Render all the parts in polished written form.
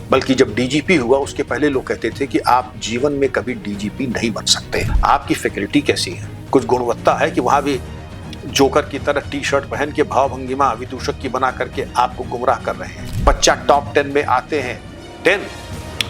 बल्कि जब डीजीपी हुआ उसके पहले लोग कहते थे कि आप जीवन में कभी डीजीपी नहीं बन सकते। आपकी फैकल्टी कैसी है? कुछ गुणवत्ता है कि वहां भी जोकर की तरह टी शर्ट पहन के भाव भंगिमा विदूषक की बना करके आपको गुमराह कर रहे हैं। बच्चा टॉप 10 में आते हैं 10,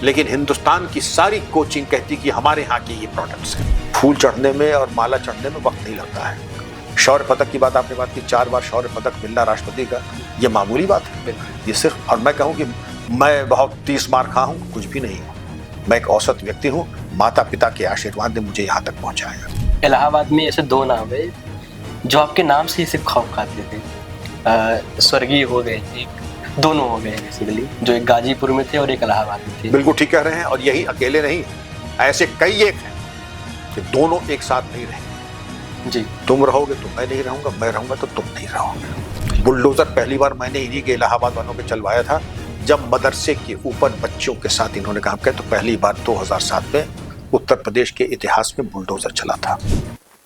लेकिन हिंदुस्तान की सारी कोचिंग कहती कि हमारे यहाँ के ये प्रोडक्ट्स हैं। फूल चढ़ने में और माला चढ़ने में वक्त नहीं लगता है। शौर्य पदक की बात आपने बात की, 4 बार शौर्य पदक मिलना राष्ट्रपति का, ये मामूली बात है। ये सिर्फ, और मैं कहूँ कि मैं बहुत 30 मार खा हूँ, कुछ भी नहीं हूँ। मैं एक औसत व्यक्ति हूँ। माता पिता के आशीर्वाद ने मुझे यहाँ तक पहुँचाया। इलाहाबाद में ऐसे 2 नाम है जो आपके नाम से ही सिर्फ खौफ खाते थे। स्वर्गीय हो गए थे, दोनों हो गए बेसिकली, जो एक गाजीपुर में थे और एक इलाहाबाद में थे। बिल्कुल ठीक कह रहे हैं, और यही अकेले नहीं, ऐसे कई एक हैं कि दोनों एक साथ नहीं रहे जी। तुम रहोगे तो मैं नहीं रहूंगा, मैं रहूंगा तो तुम नहीं रहोगे। बुलडोजर पहली बार मैंने इन्हीं के इलाहाबाद वालों पे चलवाया था, जब मदरसे के ऊपर बच्चों के साथ इन्होंने काम किया। तो पहली बार 2007 में उत्तर प्रदेश के इतिहास में बुलडोजर चला था।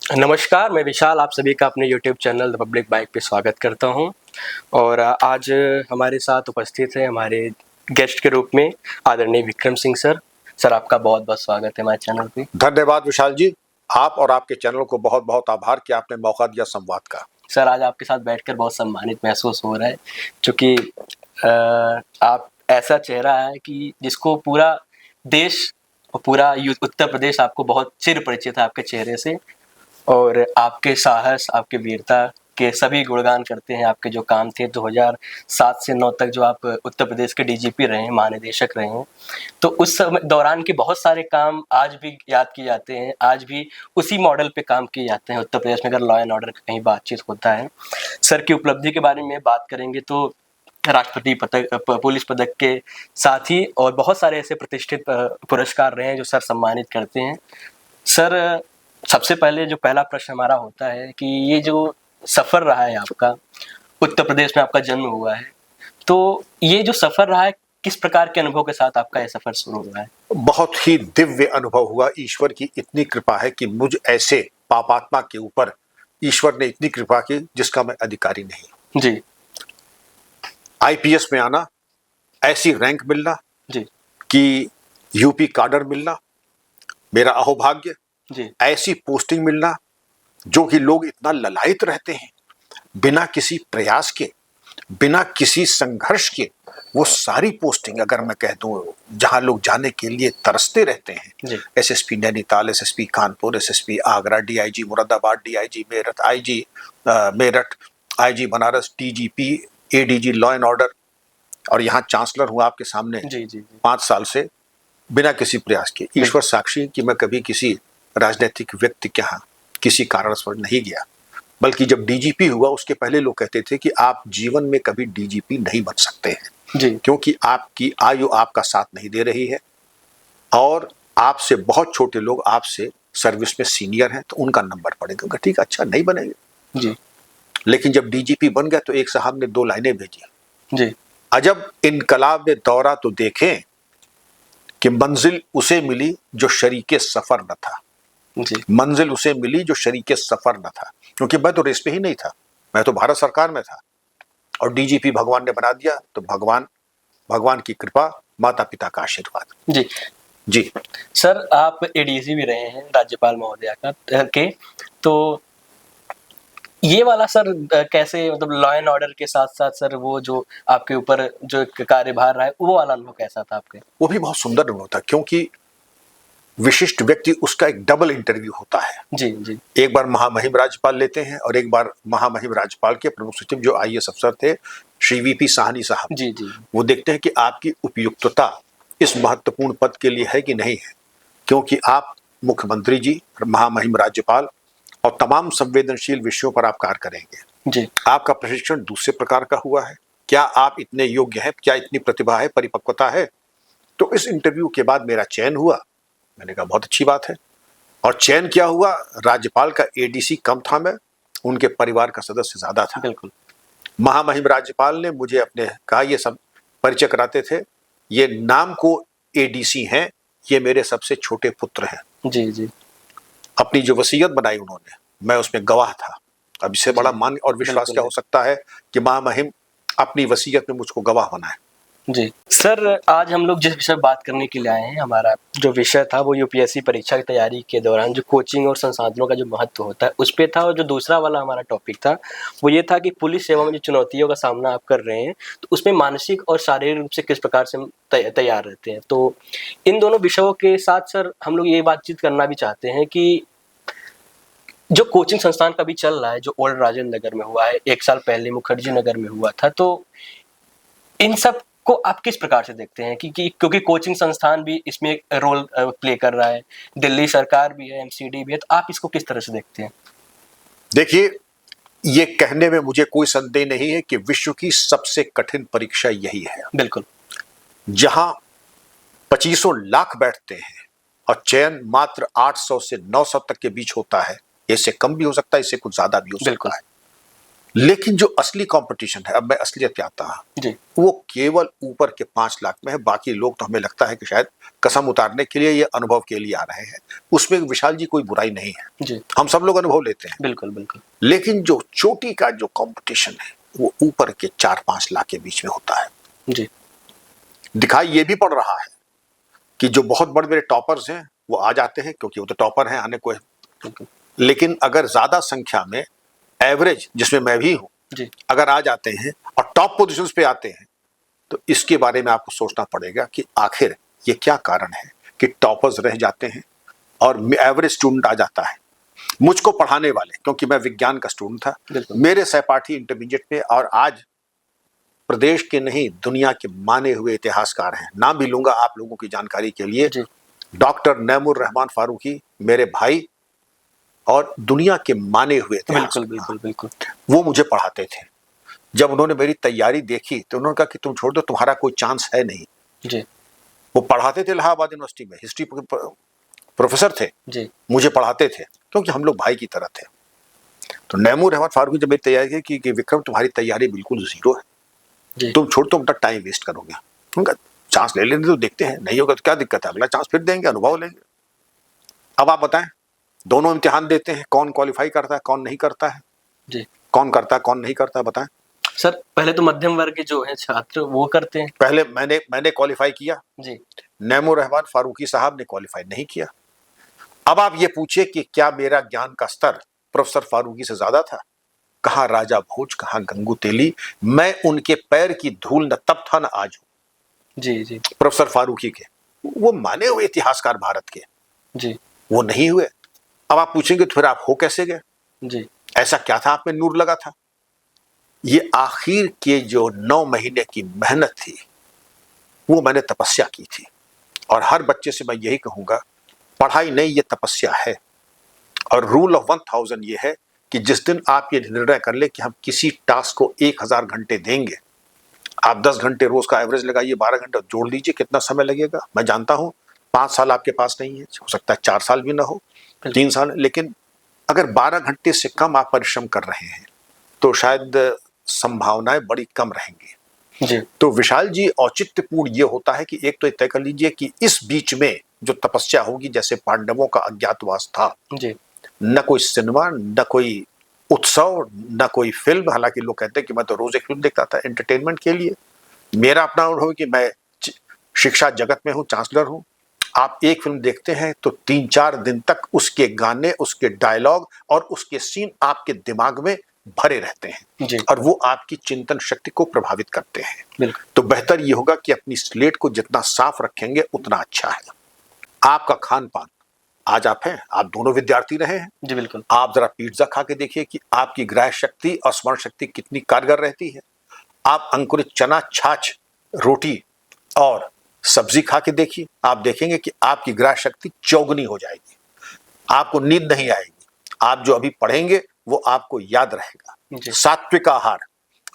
नमस्कार, मैं विशाल आप सभी का अपने YouTube channel the public bike पे स्वागत करता हूं। और आज हमारे साथ उपस्थित है हमारे गेस्ट के रूप में आदरणीय विक्रम सिंह सर। सर, आपका बहुत बहुत स्वागत है हमारे चैनल पे। धन्यवाद विशाल जी, आप और आपके चैनल को बहुत बहुत आभार कि आपने मौका दिया संवाद का। सर, आज आपके साथ बैठकर बहुत सम्मानित महसूस हो रहा है, क्योंकि आप ऐसा चेहरा है कि जिसको पूरा देश और पूरा उत्तर प्रदेश आपको बहुत चिर परिचित है आपके चेहरे से, और आपके साहस, आपके वीरता के सभी गुणगान करते हैं। आपके जो काम थे 2007 से 9 तक जो आप उत्तर प्रदेश के डीजीपी रहे हैं, महानिदेशक रहे हैं, तो उस समय दौरान के बहुत सारे काम आज भी याद किए जाते हैं। आज भी उसी मॉडल पे काम किए जाते हैं उत्तर प्रदेश में, अगर लॉ एंड ऑर्डर का कहीं बातचीत होता है। सर की उपलब्धि के बारे में बात करेंगे तो राष्ट्रपति पदक, पुलिस पदक के साथ ही और बहुत सारे ऐसे प्रतिष्ठित पुरस्कार रहे हैं जो सर सम्मानित करते हैं। सर, सबसे पहले जो पहला प्रश्न हमारा होता है कि ये जो सफ़र रहा है आपका, उत्तर प्रदेश में आपका जन्म हुआ है, तो ये जो सफ़र रहा है, किस प्रकार के अनुभव के साथ आपका ये सफ़र शुरू हुआ है? बहुत ही दिव्य अनुभव हुआ। ईश्वर की इतनी कृपा है कि मुझ ऐसे पापात्मा के ऊपर ईश्वर ने इतनी कृपा की जिसका मैं अधिकारी नहीं। जी। आईपीएस में आना, ऐसी रैंक मिलना जी। कि यूपी काडर मिलना मेरा अहोभाग्य। जी। ऐसी पोस्टिंग मिलना जो कि लोग इतना ललायित रहते हैं, बिना किसी प्रयास के, बिना किसी संघर्ष के, वो सारी पोस्टिंग अगर मैं कह दूं जहां लोग जाने के लिए तरसते रहते हैं, SSP Nainital, SSP Kanpur, SSP Agra, DIG Moradabad, DIG Meerut, IG Meerut, IG Banaras, DGP, ADG law and order, और यहाँ चांसलर हूँ आपके सामने 5 साल से, बिना किसी प्रयास के। ईश्वर साक्षी कि मैं कभी किसी राजनीतिक व्यक्ति के यहाँ किसी कारणवश नहीं गया, बल्कि जब डीजीपी हुआ उसके पहले लोग कहते थे कि आप जीवन में कभी डीजीपी नहीं बन सकते हैं, क्योंकि आपकी आयु आपका साथ नहीं दे रही है, और आपसे बहुत छोटे लोग आपसे सर्विस में सीनियर हैं, तो उनका नंबर पड़ेगा। ठीक, अच्छा, नहीं बनेंगे जी। लेकिन जब डीजीपी बन गया तो एक साहब ने 2 लाइनें भेजी जी, अजब इनकलाब ने दौरा तो देखें कि मंजिल उसे मिली जो शरीके सफर न था जी। मंजिल उसे मिली जो शरीके सफर न था, क्योंकि मैं तो रेस पे ही नहीं था, मैं तो भारत सरकार में था, और डीजीपी भगवान ने बना दिया। तो भगवान की कृपा, माता पिता का आशीर्वाद जी। जी सर, आप एडीसी भी रहे हैं राज्यपाल महोदया का के, तो ये वाला सर कैसे, मतलब लॉ एंड ऑर्डर के साथ साथ सर वो जो आपके ऊपर जो कार्यभार रहा है, वो वाला अनुभव कैसा था आपके? वो भी बहुत सुंदर अनुभव था, क्योंकि विशिष्ट व्यक्ति उसका एक डबल इंटरव्यू होता है जी जी। एक बार महामहिम राज्यपाल लेते हैं, और एक बार महामहिम राज्यपाल के प्रमुख सचिव जो आईएएस अफसर थे श्री वीपी साहनी साहब जी जी, वो देखते हैं कि आपकी उपयुक्तता इस महत्वपूर्ण पद के लिए है कि नहीं है, क्योंकि आप मुख्यमंत्री जी, महामहिम राज्यपाल और तमाम संवेदनशील विषयों पर आप कार्य करेंगे जी। आपका प्रशिक्षण दूसरे प्रकार का हुआ है, क्या आप इतने योग्य हैं, क्या इतनी प्रतिभा है, परिपक्वता है। तो इस इंटरव्यू के बाद मेरा चयन हुआ। मैंने कहा बहुत अच्छी बात है, और चयन क्या हुआ, राज्यपाल का एडीसी कम था, मैं उनके परिवार का सदस्य ज्यादा था। बिल्कुल। महामहिम राज्यपाल ने मुझे अपने कहा, ये सब परिचय कराते थे, ये नाम को एडीसी हैं, ये मेरे सबसे छोटे पुत्र हैं जी जी। अपनी जो वसीयत बनाई उन्होंने, मैं उसमें गवाह था। अब इससे बड़ा मान और विश्वास क्या हो सकता है कि महामहिम अपनी वसीयत में मुझको गवाह बनाए जी सर, आज हम लोग जिस विषय पर बात करने के लिए आए हैं, हमारा जो विषय था वो यूपीएससी परीक्षा की तैयारी के दौरान जो कोचिंग और संसाधनों का जो महत्व होता है उस पे था। और जो दूसरा वाला हमारा टॉपिक था वो ये था कि पुलिस सेवा में जो चुनौतियों का सामना आप कर रहे हैं तो उसमें मानसिक और शारीरिक रूप से किस प्रकार से हम तैयार रहते हैं। तो इन दोनों विषयों के साथ सर हम लोग ये बातचीत करना भी चाहते हैं कि जो कोचिंग संस्थान का भी चल रहा है, जो ओल्ड राजेंद्र नगर में हुआ है, 1 साल पहले मुखर्जी नगर में हुआ था, तो इन सब को आप किस प्रकार से देखते हैं कि क्योंकि कोचिंग संस्थान भी इसमें एक रोल प्ले कर रहा है, दिल्ली सरकार भी है, एमसीडी भी है, तो आप इसको किस तरह से देखते हैं? देखिए, ये कहने में मुझे कोई संदेह नहीं है कि विश्व की सबसे कठिन परीक्षा यही है। बिल्कुल। जहां 25 लाख बैठते हैं और चयन मात्र 800 से 900 तक के बीच होता है। इससे कम भी हो सकता है, इससे कुछ ज्यादा भी हो सकता है। लेकिन जो असली कंपटीशन है, अब मैं असलियत पे आता हूं, वो केवल ऊपर के 5 लाख में है। बाकी लोग तो हमें लगता है कि शायद कसम उतारने के लिए, ये अनुभव के लिए आ रहे हैं। उसमें विशाल जी कोई बुराई नहीं है जी। हम सब लोग अनुभव लेते हैं। बिल्कुल बिल्कुल। लेकिन जो चोटी का जो कंपटीशन है वो ऊपर के 4-5 लाख के बीच में होता है। जी। दिखाई ये भी पड़ रहा है कि जो बहुत बड़े बड़े टॉपर्स हैं वो आ जाते हैं, क्योंकि वो तो टॉपर हैं, आने को है। लेकिन अगर ज्यादा संख्या में एवरेज, जिसमें मैं भी हूं, अगर आ जाते हैं और टॉप पोजीशंस पे आते हैं, तो इसके बारे में आपको सोचना पड़ेगा कि आखिर ये क्या कारण है कि टॉपर्स रह जाते हैं और एवरेज स्टूडेंट आ जाता है। मुझको पढ़ाने वाले, क्योंकि मैं विज्ञान का स्टूडेंट था, मेरे सहपाठी इंटरमीडिएट पे और आज प्रदेश के नहीं दुनिया के माने हुए इतिहासकार हैं, नाम भी लूंगा आप लोगों की जानकारी के लिए। डॉक्टर नैमुर रहमान फारूकी मेरे भाई और दुनिया के माने हुए इतिहासकार, बिल्कुल बिल्कुल बिल्कुल, वो मुझे पढ़ाते थे। जब उन्होंने मेरी तैयारी देखी तो उन्होंने कहा कि तुम छोड़ दो, तुम्हारा कोई चांस है नहीं। जी। वो पढ़ाते थे इलाहाबाद यूनिवर्सिटी में, हिस्ट्री प्रोफेसर थे जी। मुझे पढ़ाते थे क्योंकि हम लोग भाई की तरह थे। तो नैमुर रहमान फारूकी जब मेरी तैयारी की कि विक्रम तुम्हारी तैयारी बिल्कुल जीरो है, तुम छोड़, तुम अपना टाइम वेस्ट करोगे। उनका चांस ले लेने तो देखते हैं, नहीं होगा तो क्या दिक्कत है, अगला चांस फिर देंगे, अनुभव लेंगे। अब आप बताएं, दोनों इम्तिहान देते हैं, कौन क्वालिफाई करता है कौन नहीं करता है जी, कौन करता है कौन नहीं करता है, बताएं सर। पहले तो मध्यम वर्ग के जो है छात्र वो करते हैं। पहले मैंने क्वालिफाई किया जी, नैमुर रहमान फारूकी साहब ने क्वालिफाई नहीं किया। अब आप ये पूछिए कि क्या मेरा ज्ञान का स्तर प्रोफेसर फारूकी से ज्यादा था? कहाँ राजा भोज, कहाँ गंगू तेली, मैं उनके पैर की धूल न तब था न आज हूं जी जी। प्रोफेसर फारूकी के, वो माने हुए इतिहासकार भारत के जी, वो नहीं हुए। अब आप पूछेंगे तो फिर आप हो कैसे गए जी, ऐसा क्या था आप में नूर लगा था? ये आखिर के जो 9 महीने की मेहनत थी वो मैंने तपस्या की थी। और हर बच्चे से मैं यही कहूंगा, पढ़ाई नहीं ये तपस्या है। और रूल ऑफ 1000 ये है कि जिस दिन आप ये निर्णय कर ले कि हम किसी टास्क को 1000 घंटे देंगे, आप 10 घंटे रोज का एवरेज लगाइए, 12 घंटे जोड़ लीजिए, कितना समय लगेगा। मैं जानता हूं 5 साल आपके पास नहीं है, हो सकता है 4 साल भी ना हो, 3 साल, लेकिन अगर 12 घंटे से कम आप परिश्रम कर रहे हैं तो शायद संभावनाएं बड़ी कम रहेंगी जी। तो विशाल जी, औचित्यपूर्ण ये होता है कि एक तो तय कर लीजिए कि इस बीच में जो तपस्या होगी, जैसे पांडवों का अज्ञातवास था जी, न कोई सिनेमा, न कोई उत्सव, न कोई फिल्म। हालांकि लोग कहते हैं कि मैं तो रोज एक फिल्म देखता था एंटरटेनमेंट के लिए। मेरा अपना अनुभव कि मैं शिक्षा जगत में हूँ, चांसलर हूँ। आप एक फिल्म देखते हैं तो 3-4 दिन तक उसके गाने, उसके डायलॉग और उसके सीन आपके दिमाग में भरे रहते हैं जी, और वो आपकी चिंतन शक्ति को प्रभावित करते हैं। तो बेहतर ये होगा कि अपनी स्लेट को जितना साफ रखेंगे उतना अच्छा है। आपका खान पान, आज आप हैं, आप दोनों विद्यार्थी रहे हैं जी, बिल्कुल। आप जरा पिज्जा खा के देखिए कि आपकी ग्रह शक्ति और स्मरण शक्ति कितनी कारगर रहती है। आप अंकुरित चना, छाछ, रोटी और सब्जी खा के देखिए, आप देखेंगे कि आपकी ग्रह शक्ति चौगुनी हो जाएगी, आपको नींद नहीं आएगी, आप जो अभी पढ़ेंगे वो आपको याद रहेगा। सात्विक आहार,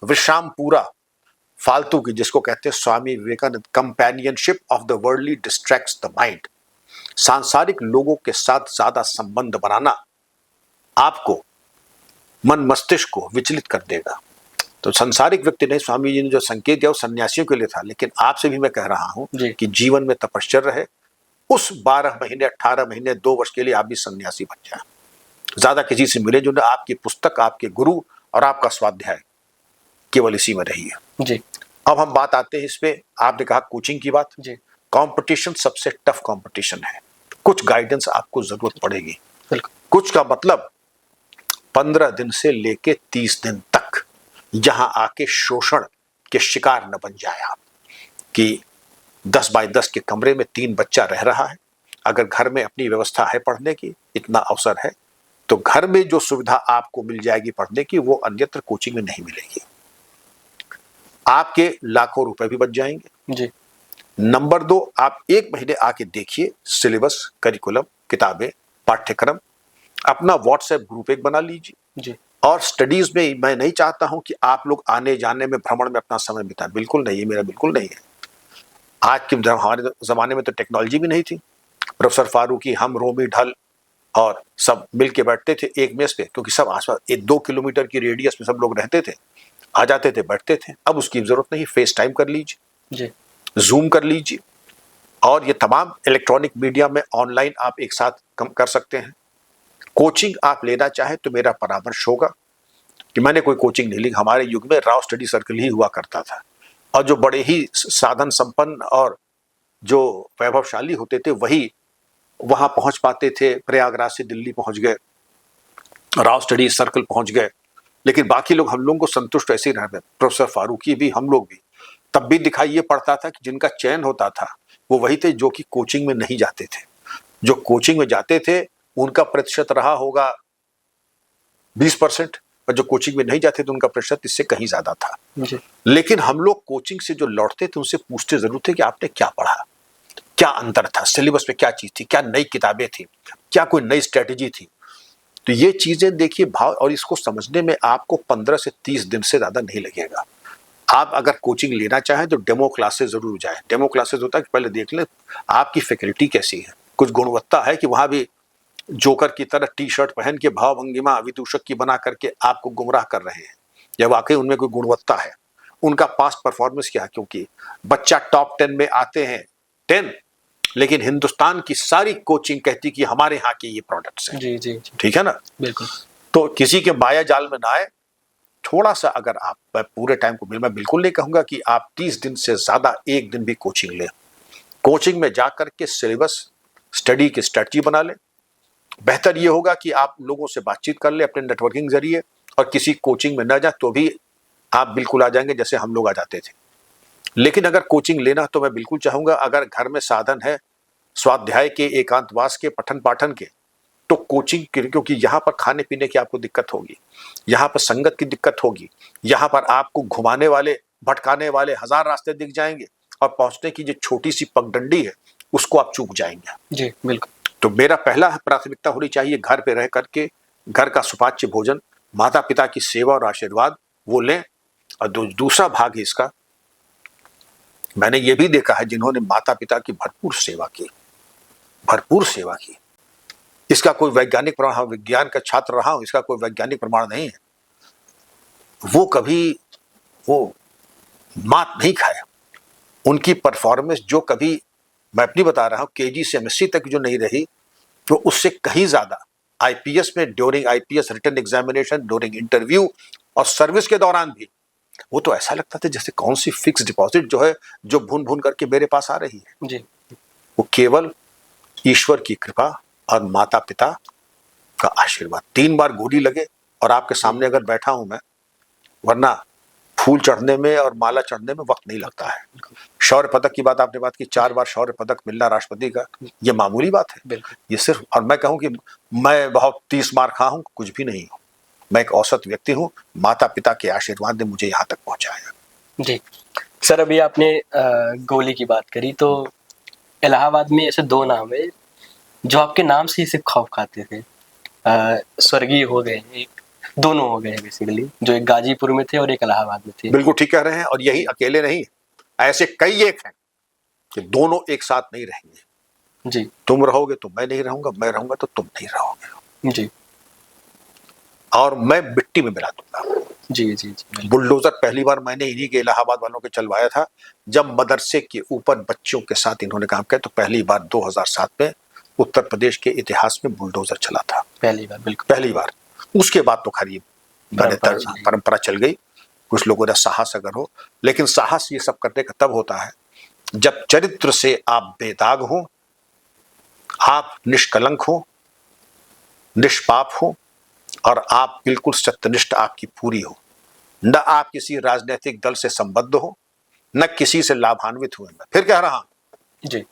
विश्राम पूरा, फालतू की, जिसको कहते हैं Swami Vivekananda, companionship of the worldly distracts the mind, सांसारिक लोगों के साथ ज्यादा संबंध बनाना आपको मन मस्तिष्क को विचलित कर देगा। तो संसारिक व्यक्ति नहीं, स्वामी जी ने जो संकेत दिया वो सन्यासियों के लिए था, लेकिन आपसे भी मैं कह रहा हूं कि जीवन में तपश्चर्या रहे। उस 12 महीने, 18 महीने, 2 वर्ष के लिए आप भी सन्यासी बन जाए। ज्यादा किसी से मिले जो ना, आपकी पुस्तक, आपके गुरु और आपका स्वाध्याय, केवल इसी में रही है जी। अब हम बात आते हैं इस पे, आपने कहा कोचिंग की बात। जी कंपटीशन सबसे टफ कंपटीशन है, कुछ गाइडेंस आपको जरूरत पड़ेगी। बिल्कुल। कुछ का मतलब 15 दिन से लेके 30 दिन तक यहां आके शोषण के शिकार न बन जाए आप, कि 10 बाय 10 के कमरे में 3 बच्चा रह रहा है, अगर घर में अपनी व्यवस्था है पढ़ने की, इतना अवसर है, तो घर में जो सुविधा आपको मिल जाएगी पढ़ने की, वो अन्यत्र कोचिंग में नहीं मिलेगी। आपके लाखों रुपए भी बच जाएंगे। जी नंबर 2, आप 1 महीने आके देखिए सिलेबस, करिकुलम, किताबें, पाठ्यक्रम, अपना व्हाट्सएप ग्रुप एक बना लीजिए। जी और स्टडीज में मैं नहीं चाहता हूं कि आप लोग आने जाने में, भ्रमण में अपना समय बिताएं, बिल्कुल नहीं, ये मेरा बिल्कुल नहीं है। आज के हमारे जमाने में तो टेक्नोलॉजी भी नहीं थी। प्रोफेसर फारूकी, हम, रोमी ढल और सब मिल के बैठते थे एक मेज पे, क्योंकि सब आसपास 2 किलोमीटर की रेडियस में सब लोग रहते थे, आ जाते थे, बैठते थे। अब उसकी जरूरत नहीं, फेस टाइम कर लीजिए, जी जूम कर लीजिए, और ये तमाम इलेक्ट्रॉनिक मीडिया में ऑनलाइन आप एक साथ कम कर सकते हैं। कोचिंग आप लेना चाहे तो मेरा परामर्श होगा कि मैंने कोई कोचिंग नहीं ली, हमारे युग में राव स्टडी सर्कल ही हुआ करता था, और जो बड़े ही साधन संपन्न और जो वैभवशाली होते थे वही वहां पहुंच पाते थे। प्रयागराज से दिल्ली पहुंच गए, राव स्टडी सर्कल पहुंच गए, लेकिन बाकी लोग, हम लोगों को संतुष्ट ऐसे ही रह गए। प्रोफेसर फारूकी भी, हम लोग भी, तब भी दिखाई ये पड़ता था कि जिनका चयन होता था वो वही थे जो कि कोचिंग में नहीं जाते थे। जो कोचिंग में जाते थे उनका प्रतिशत रहा होगा 20%, और जो कोचिंग में नहीं जाते थे उनका प्रतिशत इससे कहीं ज्यादा था। जी लेकिन हम लोग कोचिंग से जो लौटते थे उनसे पूछते जरूर थे कि आपने क्या पढ़ा, क्या अंतर था, सिलेबस में क्या चीज थी, क्या नई किताबें थी, क्या कोई नई स्ट्रेटेजी थी। तो ये चीजें देखिए भाव, और इसको समझने में आपको 15 से 30 दिन से ज्यादा नहीं लगेगा। आप अगर कोचिंग लेना चाहें तो डेमो क्लासेस जरूर जाएं। डेमो क्लासेस होता है कि पहले देख लें आपकी फैकल्टी कैसी है, कुछ गुणवत्ता है कि वहां भी जोकर की तरह टी शर्ट पहन के भाव भंगिमा विदूषक की बना करके आपको गुमराह कर रहे हैं, या वाकई उनमें कोई गुणवत्ता है, उनका पास्ट परफॉर्मेंस क्या है। क्योंकि बच्चा टॉप 10 में आते हैं 10, लेकिन हिंदुस्तान की सारी कोचिंग कहती कि हमारे यहाँ के ये प्रोडक्ट्स हैं। जी जी ठीक है ना? बिल्कुल। तो किसी के माया जाल में ना आए। थोड़ा सा अगर आप पूरे टाइम को, मैं बिल्कुल नहीं कहूंगा कि आप 30 दिन से ज्यादा एक दिन भी कोचिंग लें। कोचिंग में जाकर के सिलेबस, स्टडी की स्ट्रेटजी बना लें। बेहतर ये होगा कि आप लोगों से बातचीत कर ले अपने नेटवर्किंग जरिए, और किसी कोचिंग में न जाए तो भी आप बिल्कुल आ जाएंगे जैसे हम लोग आ जाते थे। लेकिन अगर कोचिंग लेना तो मैं बिल्कुल चाहूंगा, अगर घर में साधन है स्वाध्याय के, एकांतवास के, पठन पाठन के, तो कोचिंग के, क्योंकि यहाँ पर खाने पीने की आपको दिक्कत होगी, यहाँ पर संगत की दिक्कत होगी, यहाँ पर आपको घुमाने वाले, भटकाने वाले 1000 रास्ते दिख जाएंगे, और पहुंचने की जो छोटी सी पगडंडी है उसको आप चूक जाएंगे। जी बिल्कुल। तो मेरा पहला प्राथमिकता होनी चाहिए घर पे रह करके घर का सुपाच्य भोजन, माता पिता की सेवा और आशीर्वाद वो लें। और दूसरा भाग है इसका, मैंने ये भी देखा है जिन्होंने माता पिता की भरपूर सेवा की, भरपूर सेवा की, इसका कोई वैज्ञानिक प्रमाण, विज्ञान का छात्र रहा हूं, इसका कोई वैज्ञानिक प्रमाण नहीं है, वो कभी वो मात नहीं खाया। उनकी परफॉर्मेंस जो कभी, मैं अपनी बता रहा हूं, केजी से एमएससी तक जो नहीं रही, तो उससे कहीं ज्यादा आईपीएस में, during IPS written examination, during interview और सर्विस के दौरान भी, वो तो ऐसा लगता था जैसे कौन सी फिक्स डिपॉजिट जो है, जो भून भून करके मेरे पास आ रही है। जी वो केवल ईश्वर की कृपा और माता पिता का आशीर्वाद। 3 बार गोली लगे और आपके सामने अगर बैठा हूं मैं, वरना फूल चढ़ने में और माला चढ़ने में वक्त नहीं लगता है। शौर्य पदक की बात आपने बात की, 4 बार शौर्य पदक मिलना राष्ट्रपति का, ये मामूली बात है। बिल्कुल। ये सिर्फ, और मैं कहूं कि मैं बहुत 30 मार खा हूं, कुछ भी नहीं हूं, मैं एक औसत व्यक्ति हूं। माता पिता के आशीर्वाद ने मुझे यहाँ तक पहुंचाया। जी सर, अभी आपने गोली की बात करी, तो इलाहाबाद में ऐसे 2 नाम है जो आपके नाम से ही सिर्फ खौफ खाते थे। स्वर्गीय हो गए, एक दोनों हो गए बेसिकली, जो एक गाजीपुर में थे और एक इलाहाबाद में थे। बिल्कुल ठीक कह रहे हैं, और यही अकेले नहीं, ऐसे कई एक हैं कि दोनों एक साथ नहीं रहेंगे। जी तुम रहोगे तो मैं नहीं रहूंगा, मैं रहूंगा तो तुम नहीं रहोगे, जी और मैं मिट्टी में मिला दूंगा। जी जी जी बुलडोजर पहली बार मैंने इन्हीं के इलाहाबाद वालों के चलवाया था, जब मदरसे के ऊपर बच्चों के साथ इन्होंने काम किया, तो पहली बार 2007 में उत्तर प्रदेश के इतिहास में बुलडोजर चला था, पहली बार। बिल्कुल पहली बार। उसके बाद तो खैर परंपरा चल गई, कुछ लोगों ने साहस अगर हो, लेकिन साहस ये सब करने का तब होता है जब चरित्र से आप बेदाग हो, आप निष्कलंक हो, निष्पाप हो और आप बिल्कुल सत्यनिष्ठ आपकी पूरी हो। न आप किसी राजनीतिक दल से संबद्ध हो, न किसी से लाभान्वित हुए। मैं फिर कह रहा हूं, जी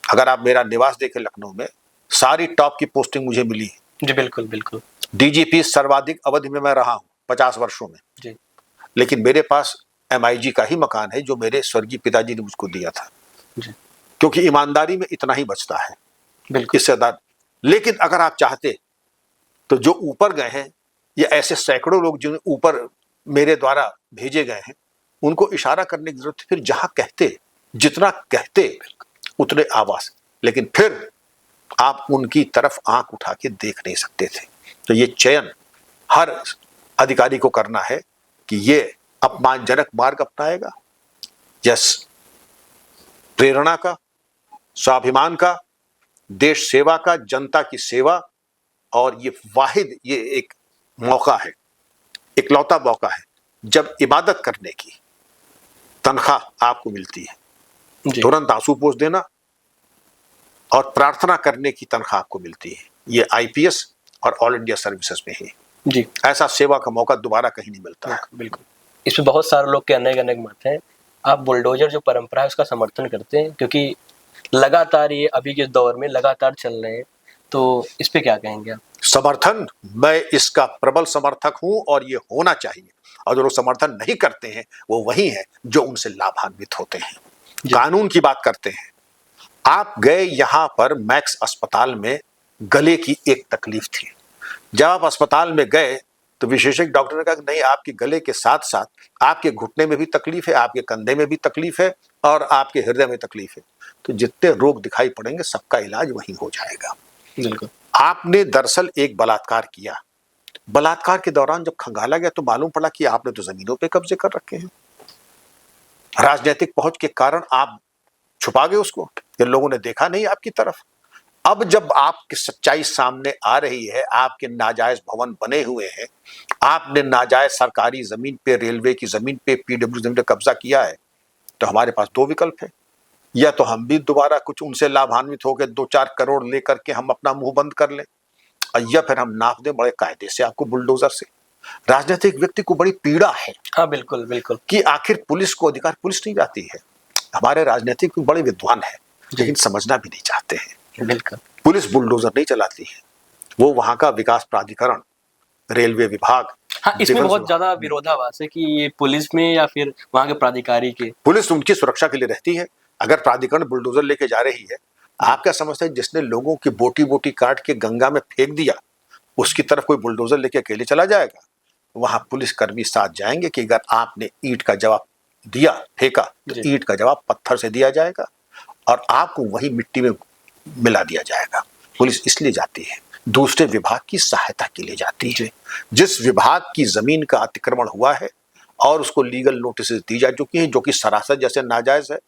अगर आप मेरा निवास देखें लखनऊ में, सारी टॉप की पोस्टिंग मुझे मिली है। जी, बिल्कुल बिल्कुल। डीजीपी सर्वाधिक अवधि में मैं रहा हूं 50 वर्षों में, जी लेकिन मेरे पास एमआईजी का ही मकान है जो मेरे स्वर्गीय पिताजी ने मुझको दिया था, जी, क्योंकि ईमानदारी में इतना ही बचता है, बिल्कुल। इससे ज्यादा। लेकिन अगर आप चाहते तो जो ऊपर गए हैं, या ऐसे सैकड़ों लोग जो ऊपर मेरे द्वारा भेजे गए हैं, उनको इशारा करने की जरूरत है। फिर जहां कहते, जितना कहते उतने आवाज, लेकिन फिर आप उनकी तरफ आंख उठा के देख नहीं सकते थे। तो ये चयन हर अधिकारी को करना है कि ये अपमानजनक मार्ग अपनाएगा या प्रेरणा का, स्वाभिमान का, देश सेवा का, जनता की सेवा। और ये वाहिद, ये एक मौका है, इकलौता मौका है जब इबादत करने की तनख्वाह आपको मिलती है। जी तुरंत आंसू पोंछ देना और प्रार्थना करने की तनख्वाह आपको मिलती है। ये आईपीएस और ऑल इंडिया सर्विसेज में ही जी, ऐसा सेवा का मौका दोबारा कहीं नहीं मिलता है। बिल्कुल। इसमें बहुत सारे लोग के अनेक मत हैं। आप बुलडोजर जो परंपरा है उसका समर्थन करते हैं, क्योंकि लगातार ये अभी के दौर में लगातार चल रहे हैं, तो इस पे क्या कहेंगे आप? समर्थन, मैं इसका प्रबल समर्थक हूं और ये होना चाहिए। और जो लोग समर्थन नहीं करते हैं वो वही है जो उनसे लाभान्वित होते हैं। कानून की बात करते हैं। आप गए यहां पर मैक्स अस्पताल में, गले की एक तकलीफ थी। जब आप अस्पताल में गए तो विशेषज्ञ डॉक्टर ने कहा कि नहीं, आपके गले के साथ साथ आपके घुटने में भी तकलीफ है, आपके कंधे में भी तकलीफ है और आपके हृदय में तकलीफ है। तो जितने रोग दिखाई पड़ेंगे सबका इलाज वहीं हो जाएगा। बिल्कुल। आपने दरअसल एक बलात्कार किया। बलात्कार के दौरान जब खंगाला गया तो मालूम पड़ा कि आपने तो जमीनों पे कब्जे कर रखे हैं। राजनीतिक पहुंच के कारण आप छुपा गए उसको, कि लोगों ने देखा नहीं आपकी तरफ। अब जब आपकी सच्चाई सामने आ रही है, आपके नाजायज भवन बने हुए हैं, आपने नाजायज सरकारी जमीन पे, रेलवे की जमीन पे, पीडब्ल्यू जमीन पे कब्जा किया है, तो हमारे पास दो विकल्प है। या तो हम भी दोबारा कुछ उनसे लाभान्वित होकर 2-4 करोड़ लेकर के हम अपना मुंह बंद कर लें, या फिर हम नाप दें बड़े कायदे से आपको बुलडोजर से। राजनीतिक व्यक्ति को बड़ी पीड़ा है हाँ, बिल्कुल बिल्कुल। कि आखिर पुलिस को अधिकार, पुलिस नहीं जाती है। हमारे राजनीतिक बड़े विद्वान है लेकिन समझना भी नहीं चाहते हैं। बिल्कुल। पुलिस बुलडोजर नहीं चलाती है, वो वहां का विकास प्राधिकरण, रेलवे विभाग। हाँ, इसमें डिफेंस बहुत विभाग। ज्यादा विरोधाभास है कि ये पुलिस में या फिर वहाँ के प्राधिकारी के। पुलिस उनकी सुरक्षा के लिए रहती है। अगर प्राधिकरण बुलडोजर लेके जा रही है, आप क्या समझते हैं जिसने लोगों की बोटी बोटी काट के गंगा में फेंक दिया, उसकी तरफ कोई बुलडोजर लेके अकेले चला जाएगा? वहां पुलिस कर्मी साथ जाएंगे कि अगर आपने ईंट का जवाब दिया, फेंका, तो ईंट का जवाब पत्थर से दिया जाएगा और आपको वही मिट्टी में मिला दिया जाएगा। पुलिस इसलिए जाती है, दूसरे विभाग की सहायता के लिए जाती है। जिस विभाग की जमीन का अतिक्रमण हुआ है और उसको लीगल नोटिस दी जा चुकी है, जो कि सरासर जैसे नाजायज है,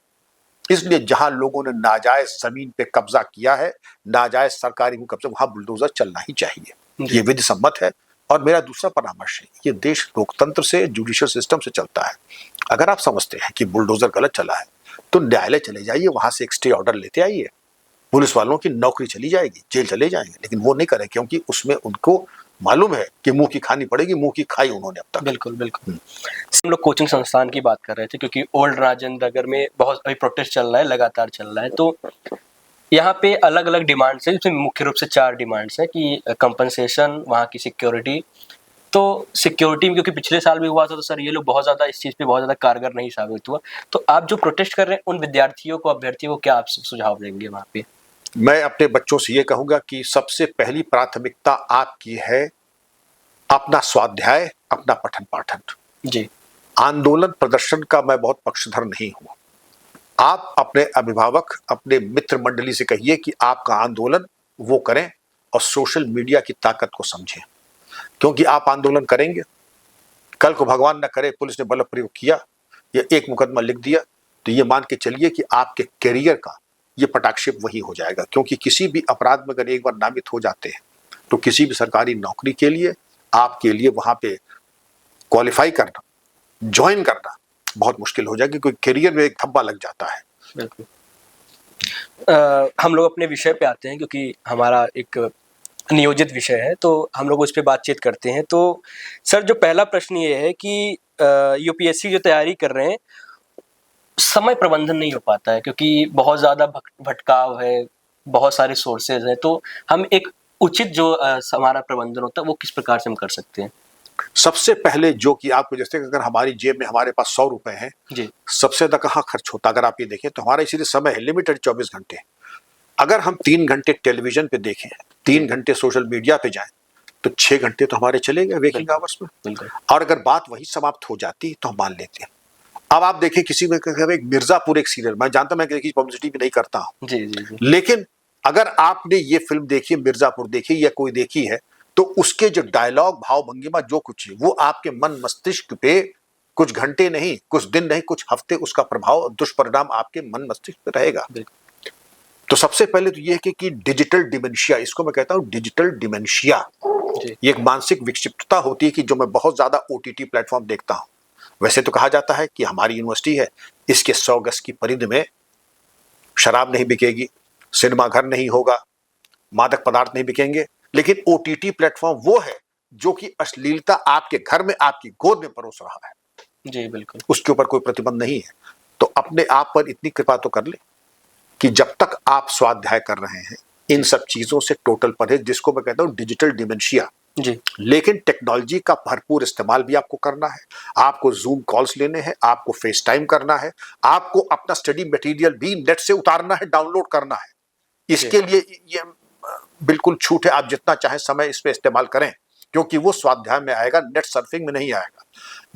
इसलिए जहां लोगों ने नाजायज जमीन पे कब्जा किया है, नाजायज सरकारी कब्जा, वहां बुलडोजर चलना ही चाहिए। ये विधि सम्मत है। और मेरा दूसरा परामर्श है, ये देश लोकतंत्र से, जुडिशियल सिस्टम से चलता है। अगर आप समझते हैं कि बुलडोजर गलत चला है तो न्यायालय चले जाइए, वहां से एक स्टे ऑर्डर लेते आइए, पुलिस वालों की नौकरी चली जाएगी, जेल चले जाएंगे। लेकिन वो नहीं करें, क्योंकि उसमें उनको मालूम है कि मुंह की खानी पड़ेगी। मुंह की खाई उन्होंने अब तक। बिल्कुल बिल्कुल। हम लोग कोचिंग संस्थान की बात कर रहे थे, क्योंकि ओल्ड राजेंद्र नगर में बहुत अभी प्रोटेस्ट चल रहा है, लगातार चल रहा है। तो यहाँ पे अलग अलग डिमांड्स हैं, जिसमें मुख्य रूप से 4 डिमांड्स हैं कि कंपनसेशन, वहाँ की सिक्योरिटी। तो सिक्योरिटी में क्योंकि पिछले साल भी हुआ था, तो सर ये लोग बहुत ज़्यादा इस चीज़ पे बहुत ज़्यादा कारगर नहीं साबित हुआ। तो आप जो प्रोटेस्ट कर रहे हैं उन विद्यार्थियों को, अभ्यर्थियों को क्या आप सुझाव देंगे वहाँ पे? मैं अपने बच्चों से ये कहूंगा कि सबसे पहली प्राथमिकता आपकी है अपना स्वाध्याय, अपना पठन पाठन। जी आंदोलन प्रदर्शन का मैं बहुत पक्षधर नहीं हूं। आप अपने अभिभावक, अपने मित्र मंडली से कहिए कि आपका आंदोलन वो करें और सोशल मीडिया की ताकत को समझें, क्योंकि आप आंदोलन करेंगे, कल को भगवान न करे पुलिस ने बल प्रयोग किया या एक मुकदमा लिख दिया, तो ये मान के चलिए कि आपके करियर का ये पटाक्षेप वही हो जाएगा। क्योंकि किसी भी अपराध में अगर एक बार नामित हो जाते हैं तो किसी भी सरकारी नौकरी के लिए, आपके लिए वहां पे क्वालिफाई करना, ज्वाइन करना बहुत मुश्किल हो जाएगी, क्योंकि करियर में एक धब्बा लग जाता है। बिल्कुल। हम लोग अपने विषय पे आते हैं, क्योंकि हमारा एक नियोजित विषय है, तो हम लोग उस पे बातचीत करते हैं। तो सर, जो पहला प्रश्न ये है कि यूपीएससी जो तैयारी कर रहे हैं, समय प्रबंधन नहीं हो पाता है, क्योंकि बहुत ज़्यादा भटकाव है, बहुत सारे सोर्सेज हैं। तो हम एक उचित जो हमारा प्रबंधन होता है, वो किस प्रकार से हम कर सकते हैं? सबसे पहले जो कि आपको, जैसे अगर हमारी जेब में हमारे पास 100 रुपए हैं, जी। सबसे ज्यादा कहाँ खर्च होता है? अगर आप ये देखें तो हमारा इसीलिए समय है लिमिटेड 24 घंटे। अगर हम 3 घंटे टेलीविजन पे देखें, 3 घंटे सोशल मीडिया पे जाएं, तो 6 घंटे तो हमारे चले गए वेकिंग आवर्स में। बिल्कुल। और अगर बात वही समाप्त हो जाती तो हम मान लेते हैं। अब आप देखिए, किसी में एक मिर्जापुर एक सीरियल, मैं जानता, मैं किसी पब्लिसिटी भी नहीं करता हूं, जी जी जी। लेकिन अगर आपने ये फिल्म देखी, मिर्जापुर देखी या कोई देखी है, तो उसके जो डायलॉग, भाव भंगिमा, जो कुछ है, वो आपके मन मस्तिष्क पे कुछ घंटे नहीं, कुछ दिन नहीं, कुछ हफ्ते उसका प्रभाव, दुष्परिणाम आपके मन मस्तिष्क पे रहेगा। तो सबसे पहले तो ये है कि डिजिटल डिमेंशिया, इसको मैं कहता हूं डिजिटल डिमेंशिया, ये एक मानसिक विक्षिप्तता होती है कि जो मैं बहुत ज्यादा ओटीटी प्लेटफॉर्म देखता हूं। वैसे तो कहा जाता है कि हमारी यूनिवर्सिटी है, इसके 100 गज की परिधि में शराब नहीं बिकेगी, सिनेमा घर नहीं होगा, मादक पदार्थ नहीं बिकेंगे, लेकिन ओटीटी प्लेटफॉर्म वो है जो कि अश्लीलता आपके घर में, आपकी गोद में परोस रहा है। जी बिल्कुल। उसके ऊपर कोई प्रतिबंध नहीं है। तो अपने आप पर इतनी कृपा तो कर ले कि जब तक आप स्वाध्याय कर रहे हैं, इन सब चीजों से टोटल परहेज, जिसको मैं कहता हूं डिजिटल डिमेंशिया। जी। लेकिन टेक्नोलॉजी का भरपूर इस्तेमाल भी आपको करना है। आपको जूम कॉल्स लेने हैं, आपको फेस टाइम करना है, आपको अपना स्टडी मटेरियल भी नेट से उतारना है, डाउनलोड करना है। इसके लिए ये बिल्कुल छूट है, आप जितना चाहें समय इस पे इस्तेमाल करें, क्योंकि वो स्वाध्याय में आएगा, नेट सर्फिंग में नहीं आएगा।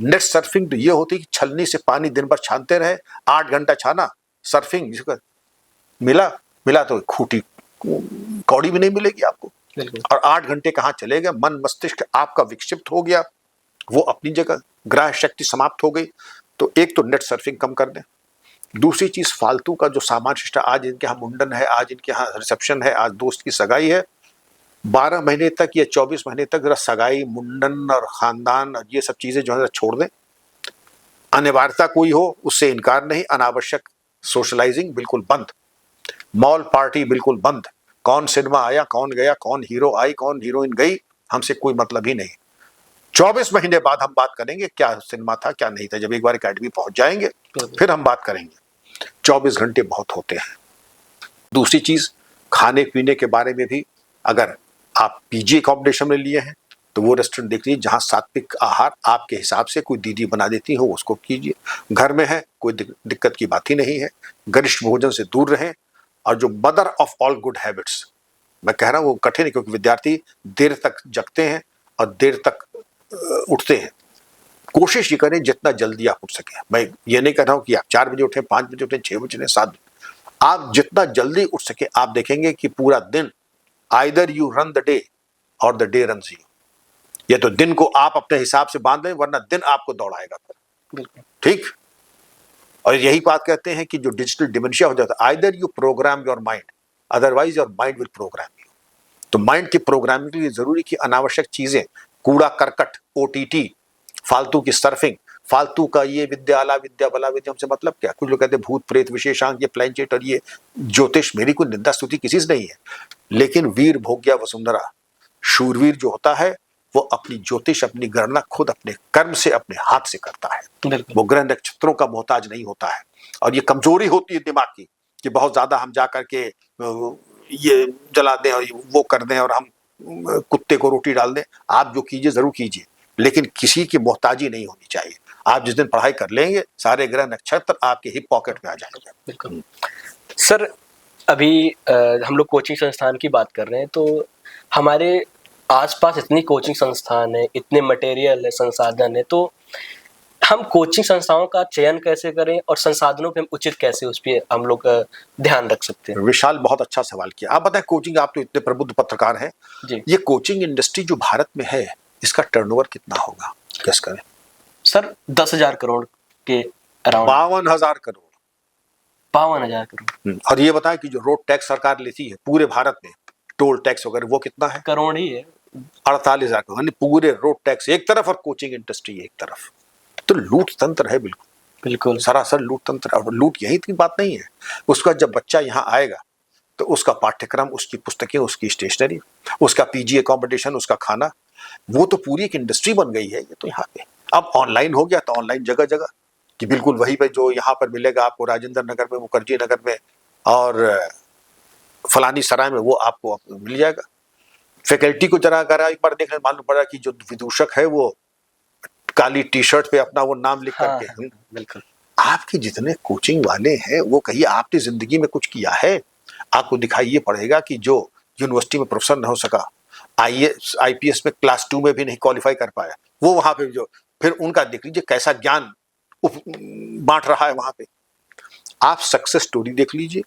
नेट सर्फिंग तो ये होती है कि छलनी से पानी दिन भर छानते रहे, 8 घंटा छाना, सर्फिंग मिला तो खूटी कौड़ी भी नहीं मिलेगी आपको। और 8 घंटे कहाँ चले गए, मन मस्तिष्क आपका विक्षिप्त हो गया, वो अपनी जगह, ग्रह शक्ति समाप्त हो गई। तो एक तो नेट सर्फिंग कम कर दें। दूसरी चीज, फालतू का जो सामान शिष्टा, आज इनके यहाँ मुंडन है, आज इनके यहाँ रिसेप्शन है, आज दोस्त की सगाई है, 12 महीने तक या 24 महीने तक जरा सगाई, मुंडन और खानदान और ये सब चीजें जो है छोड़ दें। अनिवार्यता कोई हो उससे इनकार नहीं, अनावश्यक सोशलाइजिंग बिल्कुल बंद, मॉल पार्टी बिल्कुल बंद, कौन सिनेमा आया, कौन गया, कौन हीरो आई, कौन हीरोइन गई, हमसे कोई मतलब ही नहीं। 24 महीने बाद हम बात करेंगे क्या सिनेमा था, क्या नहीं था। जब एक बार एकेडमी पहुंच जाएंगे फिर हम बात करेंगे। 24 घंटे बहुत होते हैं। दूसरी चीज, खाने पीने के बारे में भी, अगर आप पीजी अकोमोडेशन में लिए हैं तो वो रेस्टोरेंट देख लीजिए जहां सात्विक आहार आपके हिसाब से कोई दीदी बना देती हो, उसको कीजिए। घर में है, कोई दिक्कत की बात ही नहीं है। गरिष्ठ भोजन से दूर रहें। और जो mother of all good habits, मैं कह रहा हूं वो कठिन है, क्योंकि विद्यार्थी देर तक जगते हैं और देर तक उठते हैं। कोशिश ये करें जितना जल्दी आप उठ सकें। मैं ये नहीं कह रहा हूं कि आप 4 बजे उठें, 5 बजे उठें, 6 बजे उठें, 7 बजे, आप जितना जल्दी उठ सके, आप देखेंगे कि पूरा दिन, either you run the day और द डे रन्स यू। ये तो दिन को आप अपने हिसाब से बांध लें, वरना दिन आपको दौड़ाएगा। बिल्कुल ठीक। और यही बात कहते हैं कि जो डिजिटल डिमेंशिया हो जाता है, either you program your mind, otherwise your mind will program you. तो माइंड की प्रोग्रामिंग के लिए जरूरी कि अनावश्यक चीजें, कूड़ा करकट, ओटीटी, फालतू की सर्फिंग, फालतू का ये विद्या अला विद्या बला विद्या, हमसे मतलब क्या। कुछ लोग कहते हैं भूत प्रेत विशेषांक, ये प्लेंचेट और ये ज्योतिष, मेरी कोई निंदा स्तुति किसी से नहीं है, लेकिन वीर भोग्या वसुंधरा, शूरवीर जो होता है वो अपनी ज्योतिष, अपनी गणना खुद अपने कर्म से, अपने हाथ से करता है। वो ग्रह नक्षत्रों का मोहताज नहीं होता है। और ये कमजोरी होती है दिमाग की कि बहुत ज्यादा हम जा करके ये जला दें और वो कर दें और हम कुत्ते को रोटी डाल दें। आप जो कीजिए जरूर कीजिए, लेकिन किसी की मोहताजी नहीं होनी चाहिए। आप जिस दिन पढ़ाई कर लेंगे, सारे ग्रह नक्षत्र आपके हिप पॉकेट में आ जाएंगे। बिल्कुल। सर, अभी हम लोग कोचिंग संस्थान की बात कर रहे हैं, तो हमारे आसपास इतनी कोचिंग संस्थान है, इतने मटेरियल है, संसाधन है, तो हम कोचिंग संस्थाओं का चयन कैसे करें और संसाधनों पे हम उचित कैसे उस पर हम लोग ध्यान रख सकते हैं? विशाल, बहुत अच्छा सवाल किया। आप बताएं, कोचिंग, आप तो इतने प्रबुद्ध पत्रकार हैं जी। ये कोचिंग इंडस्ट्री जो भारत में है, इसका टर्नओवर कितना होगा, गेस करें। सर, 10,000 करोड़ के अराउंड। 52,000 करोड़। 52,000 करोड़। और ये बताएं कि जो रोड टैक्स सरकार लेती है पूरे भारत में, टोल टैक्स वगैरह, वो कितना है? करोड़ ही है। 48,000 यानी पूरे रोड टैक्स एक तरफ और कोचिंग इंडस्ट्री एक तरफ। तो लूट तंत्र है, बिल्कुल बिल्कुल सरासर लूट तंत्र। और लूट यही की बात नहीं है, उसका जब बच्चा यहाँ आएगा तो उसका पाठ्यक्रम, उसकी पुस्तकें, उसकी स्टेशनरी, उसका पीजी अकोमोडेशन, उसका खाना, वो तो पूरी एक इंडस्ट्री बन गई है ये तो यहाँ पे। अब ऑनलाइन हो गया तो ऑनलाइन जगह जगह कि बिल्कुल वही पे जो यहाँ पर मिलेगा आपको राजेंद्र नगर में, मुखर्जी नगर में और फलानी सराय में, वो आपको मिल जाएगा। फैकल्टी को जरा अगर एक बार देखने मालूम पड़ा कि जो विदूषक है वो काली टी शर्ट पे अपना वो नाम लिख हाँ, करके, बिल्कुल आपके जितने कोचिंग वाले हैं वो कहिए आपने जिंदगी में कुछ किया है? आपको दिखाई ये पड़ेगा कि जो यूनिवर्सिटी में प्रोफेसर न हो सका, आईएएस आईपीएस में क्लास 2 में भी नहीं क्वालिफाई कर पाया, वो वहां पे जो फिर उनका देख लीजिए कैसा ज्ञान बांट रहा है वहां पे। आप सक्सेस स्टोरी देख लीजिए,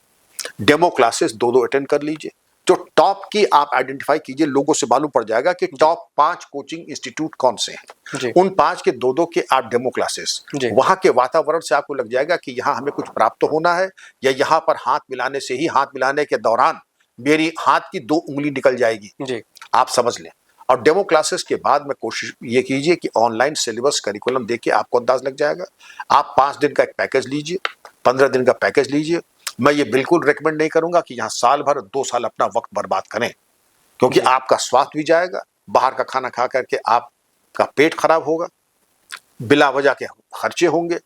डेमो क्लासेस 2-2 अटेंड कर लीजिए, जो टॉप की आप आइडेंटिफाई कीजिए, लोगों से मालूम पड़ जाएगा कि टॉप 5 कोचिंग इंस्टीट्यूट कौन से हैं। जी उन 5 के 2-2 के आप डेमो क्लासेस, जी वहां के वातावरण से आपको लग जाएगा कि यहाँ हमें कुछ प्राप्त होना है, या यहाँ पर हाथ मिलाने से ही, हाथ मिलाने के दौरान मेरी हाथ की 2 उंगली निकल जाएगी, जी आप समझ लें। और डेमो क्लासेस के बाद में कोशिश ये कीजिए कि ऑनलाइन सिलेबस करिकुलम देखिए, आपको अंदाज लग जाएगा। आप 5 दिन का एक पैकेज लीजिए, 15 दिन का पैकेज लीजिए। मैं ये बिल्कुल रेकमेंड नहीं करूंगा कि यहाँ साल भर 2 साल अपना वक्त बर्बाद करें, क्योंकि जी आपका स्वास्थ्य भी जाएगा, बाहर का खाना खा करके आपका पेट खराब होगा, बिला वजह के खर्चे होंगे।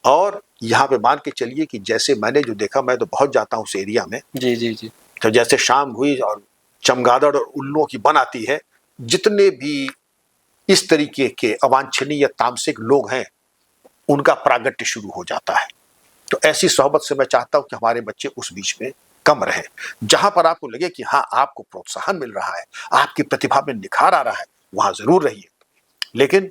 और यहाँ पे मान के चलिए कि जैसे मैंने जो देखा, मैं तो बहुत जाता हूँ उस एरिया में, जी जी जी तो जैसे शाम हुई और चमगादड़ और उल्लुओं की बन आती है, जितने भी इस तरीके के अवांछनीय या तामसिक लोग हैं उनका प्रागट्य शुरू हो जाता है। तो ऐसी सोहबत से मैं चाहता हूं कि हमारे बच्चे उस बीच में कम रहे। जहां पर आपको लगे कि हाँ आपको प्रोत्साहन मिल रहा है, आपकी प्रतिभा में निखार आ रहा है, वहां जरूर रहिए, लेकिन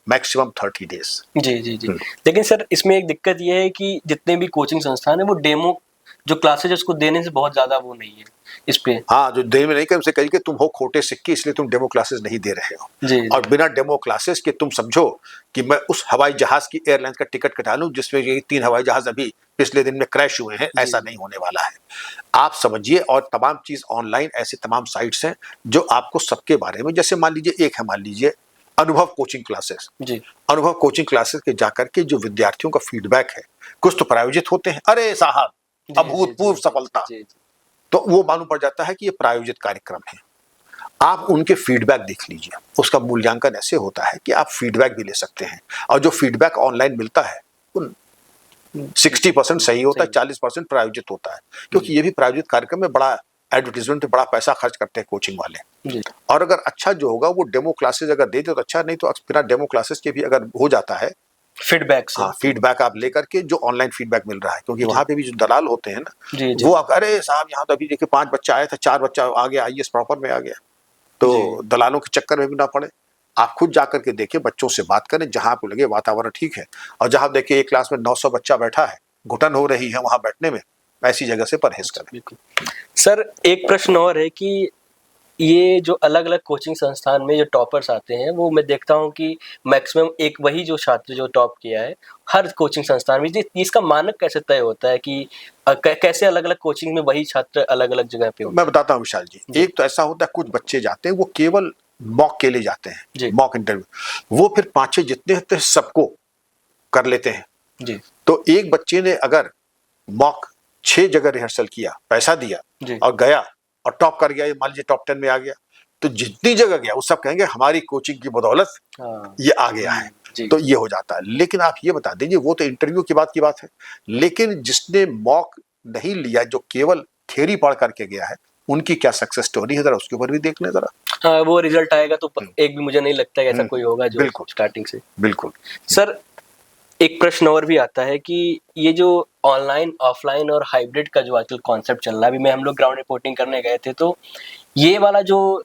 मैक्सिमम 30 डेज। जी जी जी लेकिन सर इसमें एक दिक्कत ये है कि जितने भी कोचिंग संस्थान है वो डेमो जो क्लासेज उसको देने से बहुत ज्यादा वो नहीं है इस पे। हाँ, जो दे में नहीं कर उसे कहिए कि तुम हो खोटे सिक्के, इसलिए तुम डेमो क्लासेस नहीं दे रहे हो। जी जी और बिना डेमो क्लासेस के तुम समझो कि मैं उस हवाई जहाज की एयरलाइंस का टिकट कटा लूं जिसमें ये 3 हवाई जहाज अभी पिछले दिन में क्रैश हुए हैं, ऐसा नहीं होने वाला है। आप समझिए। और तमाम चीज ऑनलाइन, ऐसे तमाम साइट्स हैं जो आपको सबके बारे में, जैसे मान लीजिए एक है, मान लीजिए अनुभव कोचिंग क्लासेस। जी अनुभव कोचिंग क्लासेस के जाकर के जो विद्यार्थियों का फीडबैक है, कुछ तो प्रायोजित होते हैं, अरे साहब जी अभूतपूर्व सफलता, जी जी तो वो मालूम पड़ जाता है कि ये प्रायोजित कार्यक्रम है। आप उनके फीडबैक देख लीजिए, उसका मूल्यांकन ऐसे होता है कि आप फीडबैक भी ले सकते हैं, और जो फीडबैक ऑनलाइन मिलता है वो 60% सही होता है, 40% प्रायोजित होता है, क्योंकि ये भी प्रायोजित कार्यक्रम में बड़ा एडवर्टीजमेंट पे बड़ा पैसा खर्च करते हैं कोचिंग वाले। जी और अगर अच्छा जो होगा वो डेमो क्लासेस अगर दे दे तो अच्छा, नहीं तो बिना डेमो क्लासेस के भी अगर हो जाता है, फीडबैक से। हाँ फीडबैक आप लेकर के, जो ऑनलाइन फीडबैक मिल रहा है, क्योंकि जी वहां पे भी जो दलाल होते हैं ना, जी जी वो आप, अरे साहब यहाँ तो अभी देखिए 5 बच्चा आया था, 4 बच्चा आ गया आईएएस प्रॉपर में आ गया, तो जी दलालों के चक्कर में भी ना पड़े। आप खुद जाकर के देखिए, बच्चों से बात करें, जहां आपको लगे वातावरण ठीक है, और जहां देखिए एक क्लास में 900 बच्चा बैठा है, घुटन हो रही है वहां बैठने में, ऐसी जगह से परहेज करें। बिल्कुल। सर एक प्रश्न और है कि ये जो अलग अलग कोचिंग संस्थान में जो टॉपर्स आते हैं वो मैं देखता हूँ कि मैक्सिमम एक वही जो छात्र जो टॉप किया है हर कोचिंग संस्थान में, इसका मानक कैसे तय होता है कि कैसे अलग अलग कोचिंग में वही छात्र अलग अलग जगह पे होते मैं बताता हूँ विशाल जी, जी। एक तो ऐसा होता है कुछ बच्चे जाते हैं वो केवल मॉक के लिए जाते जी। हैं, मॉक इंटरव्यू, वो फिर 5-6 जितने होते हैं सबको कर लेते हैं। जी तो एक बच्चे ने अगर मॉक 6 जगह रिहर्सल किया, पैसा दिया जी और गया और टॉप कर गया, मान लीजिए टॉप 10 में आ गया, तो जितनी जगह गया वो सब कहेंगे हमारी कोचिंग की बदौलत हाँ ये आ गया है। जी तो ये हो जाता है। लेकिन आप ये बता दीजिए, वो तो इंटरव्यू की बात है, लेकिन जिसने मॉक नहीं लिया, जो केवल थ्योरी पढ़ करके गया है, उनकी क्या सक्सेस स्टोरी है, जरा उसके ऊपर भी देख लें जरा। हाँ वो रिजल्ट आएगा तो एक भी मुझे नहीं लगता है ऐसा कोई होगा जो बिल्कुल स्टार्टिंग से। बिल्कुल। सर एक प्रश्न और भी आता है कि ये जो ऑनलाइन ऑफलाइन और हाइब्रिड का जो आजकल कॉन्सेप्ट चल रहा है, अभी मैं हम लोग ग्राउंड रिपोर्टिंग करने गए थे तो ये वाला जो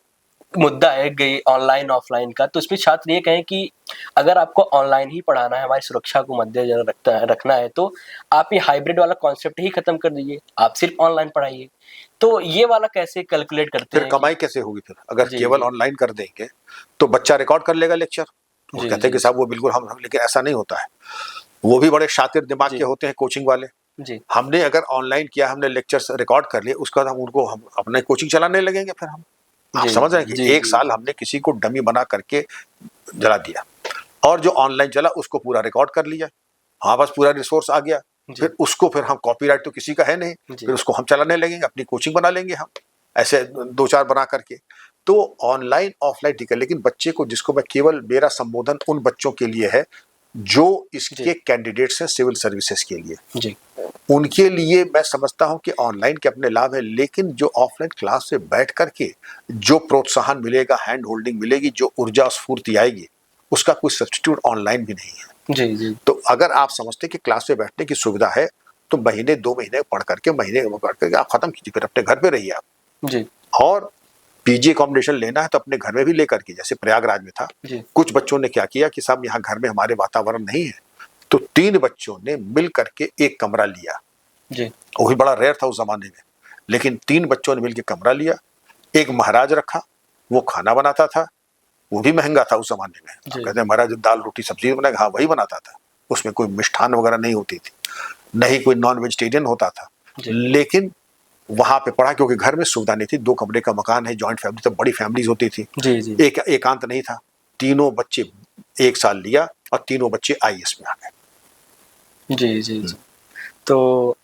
मुद्दा है गई ऑनलाइन ऑफलाइन का, तो इसमें छात्र ये कहें कि अगर आपको ऑनलाइन ही पढ़ाना है, हमारी सुरक्षा को मद्देनजर रखना है तो आप ये हाइब्रिड वाला कॉन्सेप्ट ही खत्म कर दीजिए, आप सिर्फ ऑनलाइन पढ़ाइए। तो ये वाला कैसे कैलकुलेट करते फिर हैं कमाई कैसे होगी? फिर अगर जी, केवल जी। ऑनलाइन कर देंगे तो बच्चा रिकॉर्ड कर लेगा लेक्चर, वो जी, कहते हैं जी। कि साहब वो बिल्कुल हम, लेकिन ऐसा नहीं होता है। वो भी बड़े शातिर दिमाग जी। के होते हैं कोचिंग वाले। जी हमने अगर ऑनलाइन किया, हमने लेक्चर्स रिकॉर्ड कर लिए, उसके बाद हम उनको हम अपने कोचिंग चलाने लगेंगे फिर हम। आप जी, समझ रहे हैं कि जी, एक जी। साल हमने किसी को डमी बना करके जला दिया, और जो ऑनलाइन चला उसको पूरा रिकॉर्ड कर लिया, हमारे पास पूरा रिसोर्स आ गया, जी, फिर उसको फिर हम कॉपीराइट तो किसी का है नहीं, जी, फिर उसको हम चलाने लगेंगे, अपनी कोचिंग बना लेंगे हम, ऐसे 2-4 बना करके। तो ऑनलाइन ऑफलाइन ठीक है, लेकिन बच्चे को, जिसको मैं केवल, मेरा संबोधन उन बच्चों के लिए है जो इसके जी, कैंडिडेट्स हैं सिविल सर्विसेज के लिए। जी, उनके लिए मैं समझता हूं कि ऑनलाइन के अपने लाभ है, लेकिन जो ऑफलाइन क्लास से बैठ करके जो प्रोत्साहन मिलेगा, हैंड होल्डिंग मिलेगी, जो ऊर्जा स्फूर्ति आएगी, उसका कोई सब्स्टिट्यूट ऑनलाइन भी नहीं है। जी, जी, तो अगर आप समझते कि क्लास में बैठने की सुविधा है, तो महीने 2 महीने पढ़ करके, महीने वो पढ़ करके आप खत्म कीजिए, फिर अपने घर पे रहिए आप। जी, और पीजी अकोमोडेशन लेना है तो अपने घर में भी लेकर के, जैसे प्रयागराज में था, जी, कुछ बच्चों ने क्या किया कि साहब यहाँ घर में हमारे वातावरण नहीं है, तो 3 बच्चों ने मिल करके एक कमरा लिया। जी, वो भी बड़ा रेयर था उस जमाने में, लेकिन 3 बच्चों ने मिलकर कमरा लिया, एक महाराज रखा, वो खाना बनाता था, वो भी महंगा था उस जमाने में। आप जी, कहते हैं महाराज दाल रोटी सब्जी बनाएगा, हाँ वही बनाता था, उसमें कोई मिष्ठान वगैरह नहीं होती थी, नहीं कोई नॉन वेजिटेरियन होता था। जी, लेकिन वहां पे पढ़ा, क्योंकि घर में सुविधा नहीं थी, 2 कमरे का मकान है, जॉइंट फैमिली, तो बड़ी फैमिलीज होती थी, जी, जी, एक एकांत नहीं था। तीनों बच्चे 1 साल लिया और तीनों बच्चे आईएएस में आ गए। जी, जी, जी। तो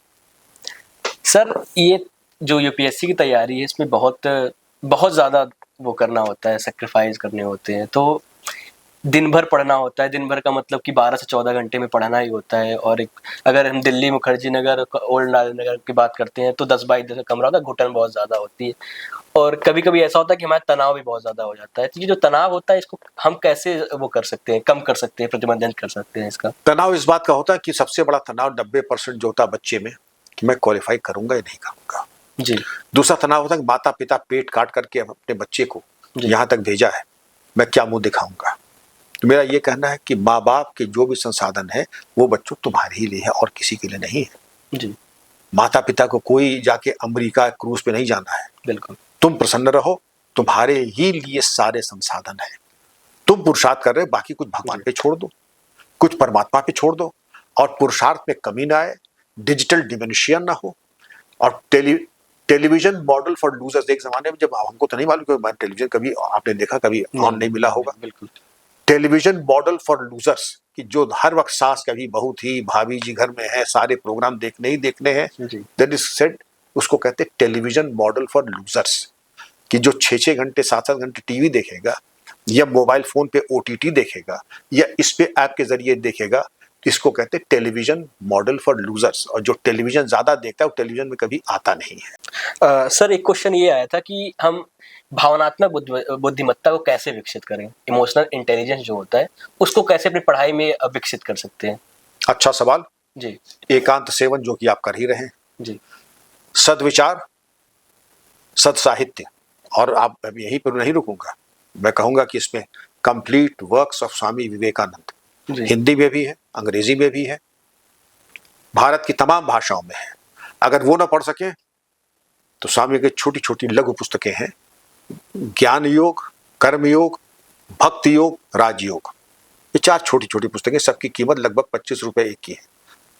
सर, ये जो यूपीएससी की तैयारी है, इसमें बहुत बहुत ज़्यादा वो करना होता है, सैक्रिफाइस करने होते हैं। तो दिन भर पढ़ना होता है, दिन भर का मतलब कि 12 से 14 घंटे में पढ़ना ही होता है। और एक अगर हम दिल्ली मुखर्जी नगर, ओल्ड नारायण नगर की बात करते हैं, तो 10 बाई 10 का कमरा होता है, घुटन बहुत ज़्यादा होती है। और कभी-कभी ऐसा होता है कि हमारा तनाव भी बहुत ज़्यादा हो जाता है। तो ये जो तनाव होता है, इसको हम कैसे वो कर सकते हैं, कम कर सकते हैं, प्रतिबंधित कर सकते हैं इसका? तनाव इस बात का होता है कि सबसे बड़ा तनाव 90% जो होता है बच्चे में, कि मैं क्वालिफाई करूंगा या नहीं करूंगा। जी, दूसरा तनाव होता है कि माता पिता पेट काट करके अपने बच्चे को जी, यहाँ तक भेजा है, मैं क्या मुंह दिखाऊंगा। तो मेरा ये कहना है कि माँ बाप के जो भी संसाधन है, वो बच्चों तुम्हारे ही लिए है और किसी के लिए नहीं है। जी, माता पिता को कोई जाके अमेरिका क्रूज पे नहीं जाना है। बिल्कुल। तुम प्रसन्न रहो, तुम्हारे ही लिए सारे संसाधन है, तुम पुरुषार्थ कर रहे हो, बाकी कुछ भगवान जी, पे छोड़ दो, कुछ परमात्मा पे छोड़ दो, और पुरुषार्थ में कमी ना आए, डिजिटल डिमेंशिया ना हो। और टेलीविजन मॉडल फॉर लूजर्स, एक जमाने में जब, हमको तो नहीं मालूम कि टेलीविजन कभी आपने देखा, कभी ऑन नहीं मिला होगा, बिल्कुल। टेलीविजन मॉडल फॉर लूजर्स, कि जो हर वक्त सास कभी बहू थी, भाभी जी घर में है, सारे प्रोग्राम देखने ही देखने हैं, जी, दैट इज सेड, उसको कहते हैं टेलीविजन मॉडल फॉर लूजर्स। कि जो 6-6 घंटे 7-7 घंटे टीवी देखेगा, या मोबाइल फोन पे ओटीटी देखेगा, या इस पे ऐप के जरिए देखेगा, इसको कहते हैं टेलीविजन मॉडल फॉर लूजर्स। और जो टेलीविजन ज्यादा देखता है वो टेलीविजन में कभी आता नहीं है। सर, एक क्वेश्चन ये आया था कि हम भावनात्मक बुद्धिमत्ता को कैसे विकसित करें? इमोशनल इंटेलिजेंस जो होता है, उसको कैसे अपनी पढ़ाई में विकसित कर सकते हैं? अच्छा सवाल। जी, एकांत सेवन जो कि आप कर ही रहे हैं, जी, सदविचार, सद साहित्य, और आप, मैं यहीं पर नहीं रुकूंगा, मैं कहूंगा कि इसमें complete works of Swami Vivekananda, जी, हिंदी में भी है, अंग्रेजी में भी है, भारत की तमाम भाषाओं में है। अगर वो ना पढ़ सके तो स्वामी की छोटी छोटी लघु पुस्तकें हैं, ज्ञान योग, कर्म योग, भक्ति योग, राजयोग, ये 4 छोटी छोटी पुस्तकें, सबकी कीमत लगभग 25 रुपए एक की है।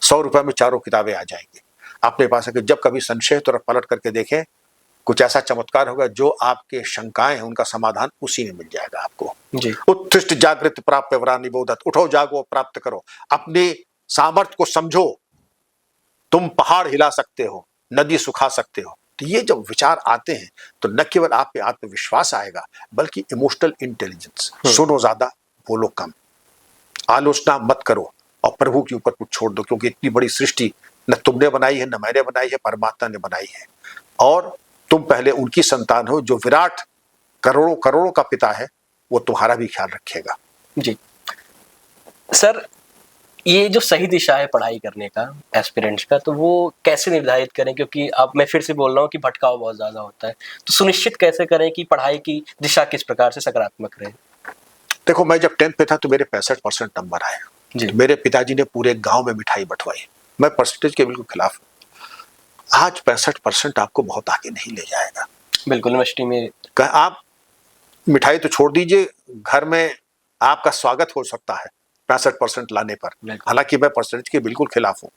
100 रुपए में चारों किताबें आ जाएंगी अपने पास। है जब कभी संशय तो पलट करके देखें, कुछ ऐसा चमत्कार होगा, जो आपके शंकाएं हैं उनका समाधान उसी में मिल जाएगा आपको। जी, उत्कृष्ट जागृत प्राप्त वरा निबोधत, उठो जागो प्राप्त करो, अपने सामर्थ्य को समझो, तुम पहाड़ हिला सकते हो, नदी सुखा सकते हो। तो ये जब विचार आते हैं तो न केवल आप पे आत्मविश्वास आएगा, बल्कि इमोशनल इंटेलिजेंस। सुनो ज्यादा, बोलो कम, आलोचना मत करो, और प्रभु के ऊपर कुछ छोड़ दो, क्योंकि इतनी बड़ी सृष्टि न तुमने बनाई है, न मैंने बनाई है, परमात्मा ने बनाई है। और तुम पहले उनकी संतान हो, जो विराट करोड़ों करोड़ों का पिता है, वो तुम्हारा भी ख्याल रखेगा। जी। सर, ये जो सही दिशा है पढ़ाई करने का एस्पिरेंट्स का, तो वो कैसे निर्धारित करें? क्योंकि अब मैं फिर से बोल रहा हूँ कि भटकाव बहुत ज़्यादा होता है। तो सुनिश्चित कैसे करें कि पढ़ाई की दिशा किस प्रकार से सकारात्मक रहे? देखो, मैं जब 10th पे था तो मेरे 65% नंबर आए, जी, तो मेरे पिताजी ने पूरे गांव में मिठाई बंटवाई। मैं परसेंटेज के बिल्कुल खिलाफ हूं। आज 65% आपको बहुत आगे नहीं ले जाएगा। बिल्कुल। यूनिवर्सिटी में आप मिठाई तो छोड़ दीजिए, घर में आपका स्वागत हो सकता है 65% लाने पर। बिल्कुल। हालांकि मैं परसेंटेज के बिल्कुल खिलाफ हूं,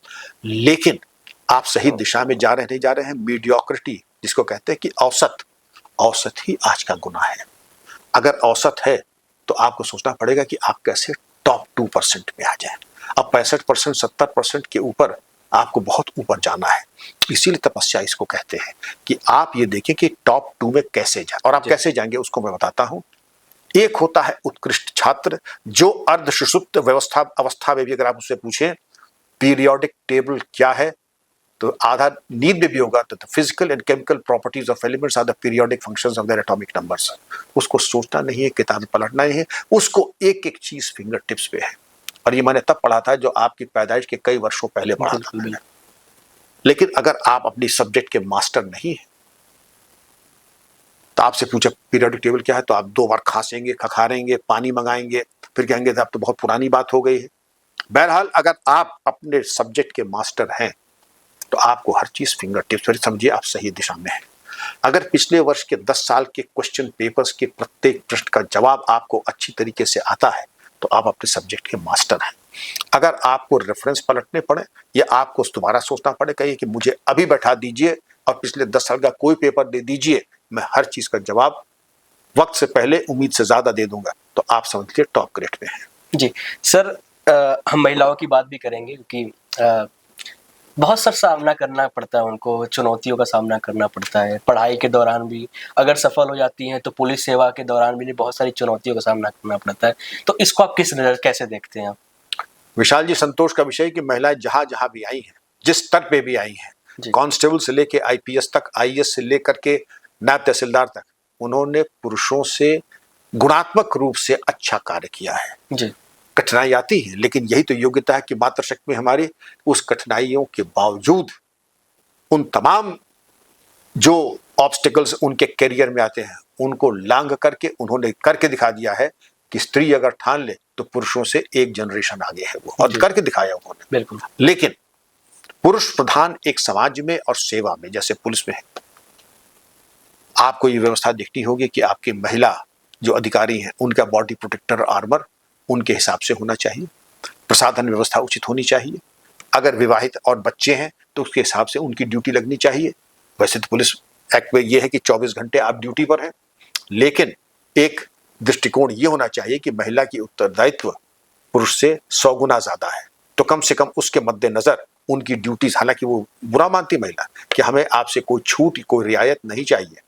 लेकिन आप सही दिशा में जा रहे नहीं जा रहे हैं। मीडियोक्रिटी जिसको कहते हैं कि औसत, औसत ही आज का गुना है। अगर औसत है तो आपको सोचना पड़ेगा कि आप कैसे टॉप 2% में आ जाएं। अब 65%, 70% के ऊपर आपको बहुत ऊपर जाना है। इसीलिए तपस्या इसको कहते हैं कि आप ये देखें कि टॉप 2 में कैसे जाए, और आप कैसे जाएंगे उसको मैं बताता हूं। एक होता है उत्कृष्ट छात्र, जो अर्ध सुषुप्त अवस्था में भी अगर आप उससे पूछें पीरियोडिक टेबल क्या है, तो आधा नींद में भी होगा, तो physical and chemical properties of elements are the periodic functions of their atomic numbers. उसको सोचना नहीं है, किताब पलटना नहीं है, उसको एक एक चीज फिंगर टिप्स पे है। और ये मैंने तब पढ़ा था जो आपकी पैदाइश के कई वर्षों पहले पढ़ा था मैंने। लेकिन अगर आप अपनी सब्जेक्ट के मास्टर नहीं है, तो आपसे पूछे पीरियोडिक टेबल क्या है, तो आप 2 बार खांसेंगे, खखारेंगे, पानी मंगाएंगे, फिर कहेंगे अब तो बहुत पुरानी बात हो गई है। बहरहाल अगर आप अपने सब्जेक्ट के मास्टर हैं तो आपको हर चीज फिंगर टिप्स पर, समझिए आप सही दिशा में हैं। अगर पिछले वर्ष के 10 साल के क्वेश्चन पेपर्स के प्रत्येक प्रश्न का जवाब आपको अच्छी तरीके से आता है तो आप अपने सब्जेक्ट के मास्टर हैं। अगर आपको रेफरेंस पलटने पड़े या आपको दोबारा सोचना पड़े, कहिए कि मुझे अभी बैठा दीजिए और पिछले 10 साल का कोई पेपर दे दीजिए, मैं हर चीज का जवाब वक्त से पहले उम्मीद से ज्यादा दे दूंगा, तो आप समझ लीजिए टॉप ग्रेड में हैं। जी सर, हम महिलाओं की बात भी करेंगे क्योंकि बहुत सर सामना करना पड़ता है उनको, चुनौतियों का सामना करना पड़ता है पढ़ाई के दौरान भी। अगर सफल हो जाती हैं तो पुलिस सेवा के दौरान भी बहुत सारी चुनौतियों का सामना करना पड़ता है। तो इसको आप किस नज़र कैसे देखते हैं आप? विशाल जी, संतोष का विषय कि महिलाएं जहां जहां भी आई हैं, जिस स्तर पे भी आई हैं, कांस्टेबल से लेके आईपीएस तक, आईएएस से लेकर के नायब तहसीलदार तक, उन्होंने पुरुषों से गुणात्मक रूप से अच्छा कार्य किया है। जी। कठिनाई आती है, लेकिन यही तो योग्यता है कि मातृशक्ति में हमारी उस कठिनाइयों के बावजूद उन तमाम जो ऑब्स्टिकल्स उनके करियर में आते हैं उनको लांघ करके उन्होंने करके दिखा दिया है कि स्त्री अगर ठान ले तो पुरुषों से एक जनरेशन आगे है वो, और करके दिखाया उन्होंने। बिल्कुल। लेकिन पुरुष प्रधान एक समाज में और सेवा में, जैसे पुलिस में है, आपको ये व्यवस्था देखनी होगी कि आपकी महिला जो अधिकारी हैं उनका बॉडी प्रोटेक्टर आर्मर उनके हिसाब से होना चाहिए, प्रसाधन व्यवस्था उचित होनी चाहिए। अगर विवाहित और बच्चे हैं तो उसके हिसाब से उनकी ड्यूटी लगनी चाहिए। वैसे तो पुलिस एक्ट में यह है कि 24 घंटे आप ड्यूटी पर हैं, लेकिन एक दृष्टिकोण ये होना चाहिए कि महिला की उत्तरदायित्व पुरुष से 100 गुना ज्यादा है, तो कम से कम उसके मद्देनजर उनकी ड्यूटीज, हालांकि वो बुरा मानती महिला कि हमें आपसे कोई छूट कोई रियायत नहीं चाहिए,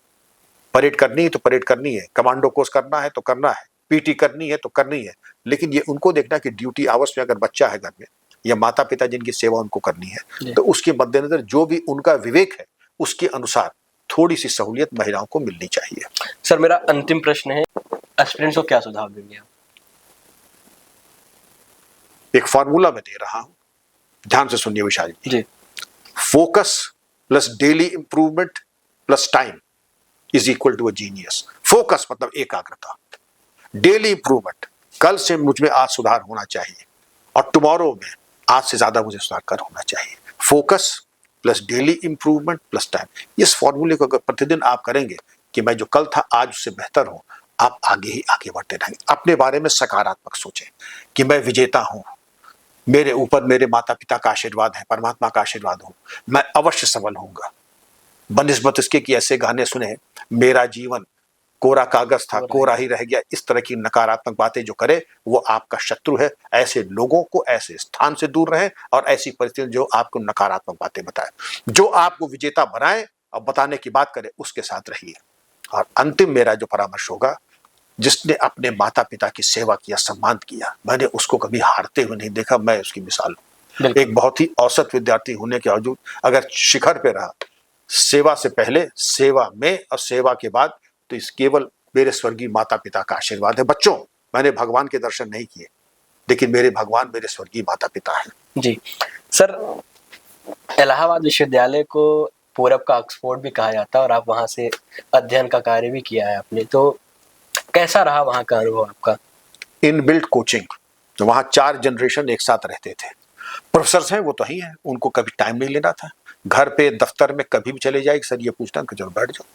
परेड करनी है तो परेड करनी है, कमांडो कोर्स करना है तो करना है, पीटी करनी है तो करनी है, लेकिन ये उनको देखना कि ड्यूटी आवर्स में अगर बच्चा है घर में या माता पिता जिनकी सेवा उनको करनी है तो उसके मद्देनजर जो भी उनका विवेक है उसके अनुसार थोड़ी सी सहूलियत महिलाओं को मिलनी चाहिए। सर मेरा अंतिम प्रश्न है, एस्पिरेंट्स को क्या सुझाव देंगे आप? एक फार्मूला मैं दे रहा हूं, ध्यान से सुनिए Vishal ji. Focus plus daily improvement plus time is equal to a genius. Focus मतलब एकाग्रता, डेली इंप्रूवमेंट, कल से मुझ में आज सुधार होना चाहिए और टुमारो में आज से ज्यादा मुझे सुधार कर होना चाहिए। Focus plus daily improvement plus time, इस फॉर्मूले को अगर प्रतिदिन आप करेंगे कि मैं जो कल था आज उससे बेहतर हूं, आप आगे ही आगे बढ़ते रहेंगे। अपने बारे में सकारात्मक सोचें कि मैं विजेता हूं, मेरे ऊपर मेरे माता पिता का आशीर्वाद है, परमात्मा का आशीर्वाद हो, मैं अवश्य सफल होऊंगा। बनिस्बत इसके कि ऐसे गाने सुने, मेरा जीवन कोरा कागज था कोरा ही रह गया, इस तरह की नकारात्मक बातें जो करे वो आपका शत्रु है। ऐसे लोगों को ऐसे स्थान से दूर रहें और ऐसी परिस्थिति जो आपको नकारात्मक बातें बताए, जो आपको विजेता बनाए और बताने की बात करे उसके साथ रहिए। और अंतिम मेरा जो परामर्श होगा, जिसने अपने माता पिता की सेवा किया, सम्मान किया, मैंने उसको कभी हारते हुए नहीं देखा, मैं उसकी मिसाल हूं। एक बहुत ही औसत विद्यार्थी होने के बावजूद अगर शिखर पे रहा, सेवा से पहले, सेवा में और सेवा के बाद, तो इस केवल मेरे स्वर्गीय माता पिता का आशीर्वाद है। बच्चों, मैंने भगवान के दर्शन नहीं किए, लेकिन मेरे भगवान मेरे स्वर्गीय माता पिता हैं। जी सर, इलाहाबाद विश्वविद्यालय को पूरब का ऑक्सफोर्ड भी कहा जाता है और आप वहां से अध्ययन का कार्य भी किया है आपने, तो कैसा रहा वहां का अनुभव आपका? इनबिल्ट कोचिंग, तो वहां 4 जनरेशन एक साथ रहते थे। प्रोफेसर हैं वो तो ही हैं, उनको कभी टाइम नहीं लेना था, घर पे दफ्तर में कभी भी चले जाए सर ये पूछना कि चलो बैठ जाओ।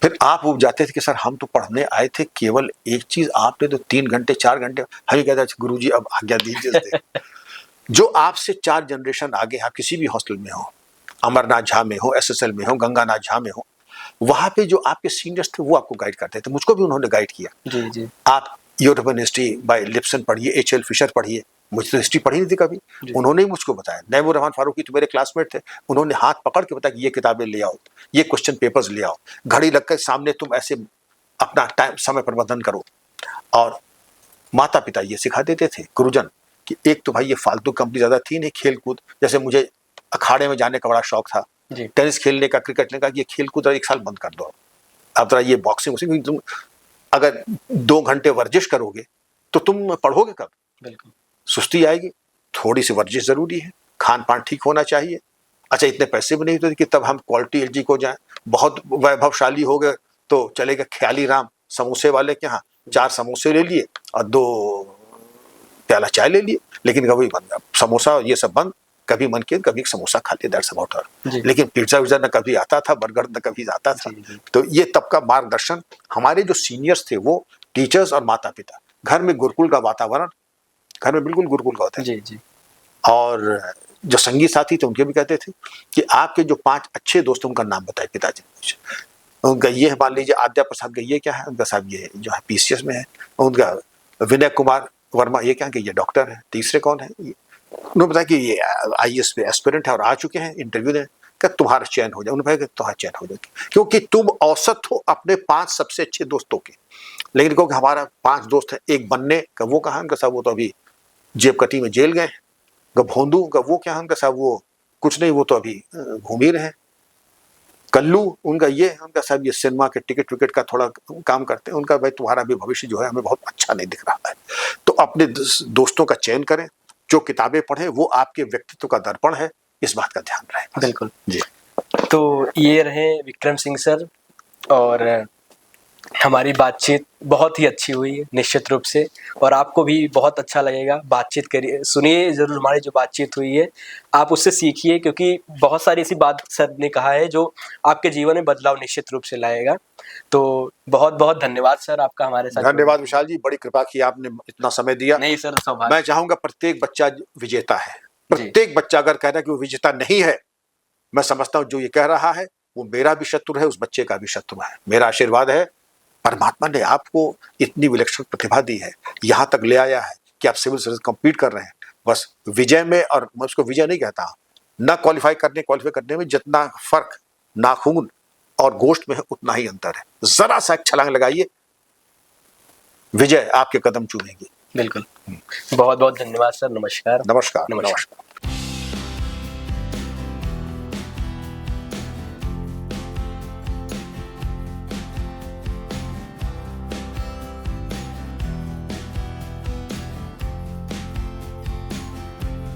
फिर आप उब जाते थे कि सर हम तो पढ़ने आए थे, केवल एक चीज आपने तो 3 घंटे 4 घंटे, हम कहते गुरुजी अब आज्ञा दीजिए। जो आपसे 4 जनरेशन आगे, आप किसी भी हॉस्टल में हो, अमरनाथ झा में हो, एसएसएल में हो, गंगानाथ झा में हो, वहां पे जो आपके सीनियर्स थे वो आपको गाइड करते थे, मुझको भी उन्होंने गाइड किया। जी जी आप यूरोपियन हिस्ट्री बाय लिप्सन पढ़िए, एच.एल. फिशर पढ़िए, मुझे तो हिस्ट्री पढ़ी नहीं थी कभी, जी। उन्होंने ही मुझको बताया। नैमुर रहमान फारूकी तो मेरे क्लासमेट थे, उन्होंने हाथ पकड़ के बताया कि ये किताबें ले आओ, ये क्वेश्चन पेपर्स ले आओ, घड़ी लगकर सामने तुम ऐसे अपना टाइम समय प्रबंधन करो। और माता पिता ये सिखा देते थे, गुरुजन, कि एक तो भाई ये फालतू कंपनी ज्यादा थी नहीं, खेल कूद, जैसे मुझे अखाड़े में जाने का बड़ा शौक था, जी टेनिस खेलने का, क्रिकेट खेलने का, ये खेल कूद एक साल बंद कर दो, अब जरा ये बॉक्सिंग, तुम अगर 2 घंटे वर्जिश करोगे तो तुम पढ़ोगे कब, बिल्कुल। सुस्ती आएगी। थोड़ी सी वर्जिश जरूरी है, खान पान ठीक होना चाहिए। अच्छा, इतने पैसे भी नहीं होते कि तब हम क्वालिटी एलजी को जाएं, बहुत वैभवशाली हो गए तो चलेगा ख्याली राम समोसे वाले के यहाँ 4 समोसे ले लिए और 2 प्याला चाय ले लिए, लेकिन कभी समोसा ये सब बंद, कभी मन किया कभी समोसा खा लिया, दैट्स अबाउट ऑल। लेकिन पिज्जा विज्जा न कभी आता था, बर्गर न कभी आता था। तो ये तब का मार्गदर्शन, हमारे जो सीनियर्स थे वो टीचर्स और माता पिता, घर में गुरुकुल का वातावरण, घर में बिल्कुल गुरुकुल का होता है। जी जी। और जो संगी साथी थे उनके भी कहते थे कि आपके जो 5 अच्छे दोस्तों, उनका नाम बताए पिताजी ने। उनका ये है, मान लीजिए आद्या प्रसाद का ये क्या है, उनका साहब ये जो है पीसीएस में है। उनका विनय कुमार वर्मा ये क्या है कि ये डॉक्टर है। तीसरे कौन है, उन्होंने बताया कि ये आईएएस पे एस्पिरेंट है और आ चुके हैं इंटरव्यू देने, क्या तुम्हारा चयन हो जाए। उन्होंने कहा कि तुम्हारा चयन हो जाएगी, क्योंकि तुम औसत हो अपने 5 सबसे अच्छे दोस्तों के। लेकिन क्योंकि हमारा 5 दोस्त है, एक बनने का वो कहा, उनका साहब वो तो अभी जेब कटी में जेल गए। भोंदू का वो क्या है, उनका साहब वो कुछ नहीं, वो तो अभी घूम ही रहे हैं। कल्लू उनका ये, उनका साहब ये सिनेमा के टिकट विकेट का थोड़ा काम करते हैं। उनका भाई तुम्हारा भी भविष्य जो है हमें बहुत अच्छा नहीं दिख रहा है। तो अपने दोस्तों का चयन करें, जो किताबें पढ़ें वो आपके व्यक्तित्व का दर्पण है, इस बात का ध्यान रहे। बिल्कुल जी। तो ये रहे विक्रम सिंह सर, और हमारी बातचीत बहुत ही अच्छी हुई है निश्चित रूप से, और आपको भी बहुत अच्छा लगेगा। बातचीत करिए, सुनिए ज़रूर हमारी जो बातचीत हुई है, आप उससे सीखिए, क्योंकि बहुत सारी ऐसी बात सर ने कहा है जो आपके जीवन में बदलाव निश्चित रूप से लाएगा। तो बहुत बहुत धन्यवाद सर आपका हमारे साथ। धन्यवाद विशाल जी, बड़ी कृपा की आपने इतना समय दिया। नहीं सर, सौभाग्य। मैं चाहूंगा प्रत्येक बच्चा विजेता है, प्रत्येक बच्चा अगर कह रहा है कि वो विजेता नहीं है, मैं समझता हूँ जो ये कह रहा है वो मेरा भी शत्रु है, उस बच्चे का भी शत्रु है। मेरा आशीर्वाद है, परमात्मा ने आपको इतनी विलक्षण प्रतिभा दी है, यहाँ तक ले आया है कि आप सिविल सर्विस कंप्लीट कर रहे हैं। बस विजय में, और मैं उसको विजय नहीं कहता, न क्वालिफाई करने में जितना फर्क नाखून और गोश्त में है उतना ही अंतर है। जरा सा एक छलांग लगाइए, विजय आपके कदम चूमेगी। बिल्कुल। बहुत बहुत धन्यवाद सर। नमस्कार। नमस्कार।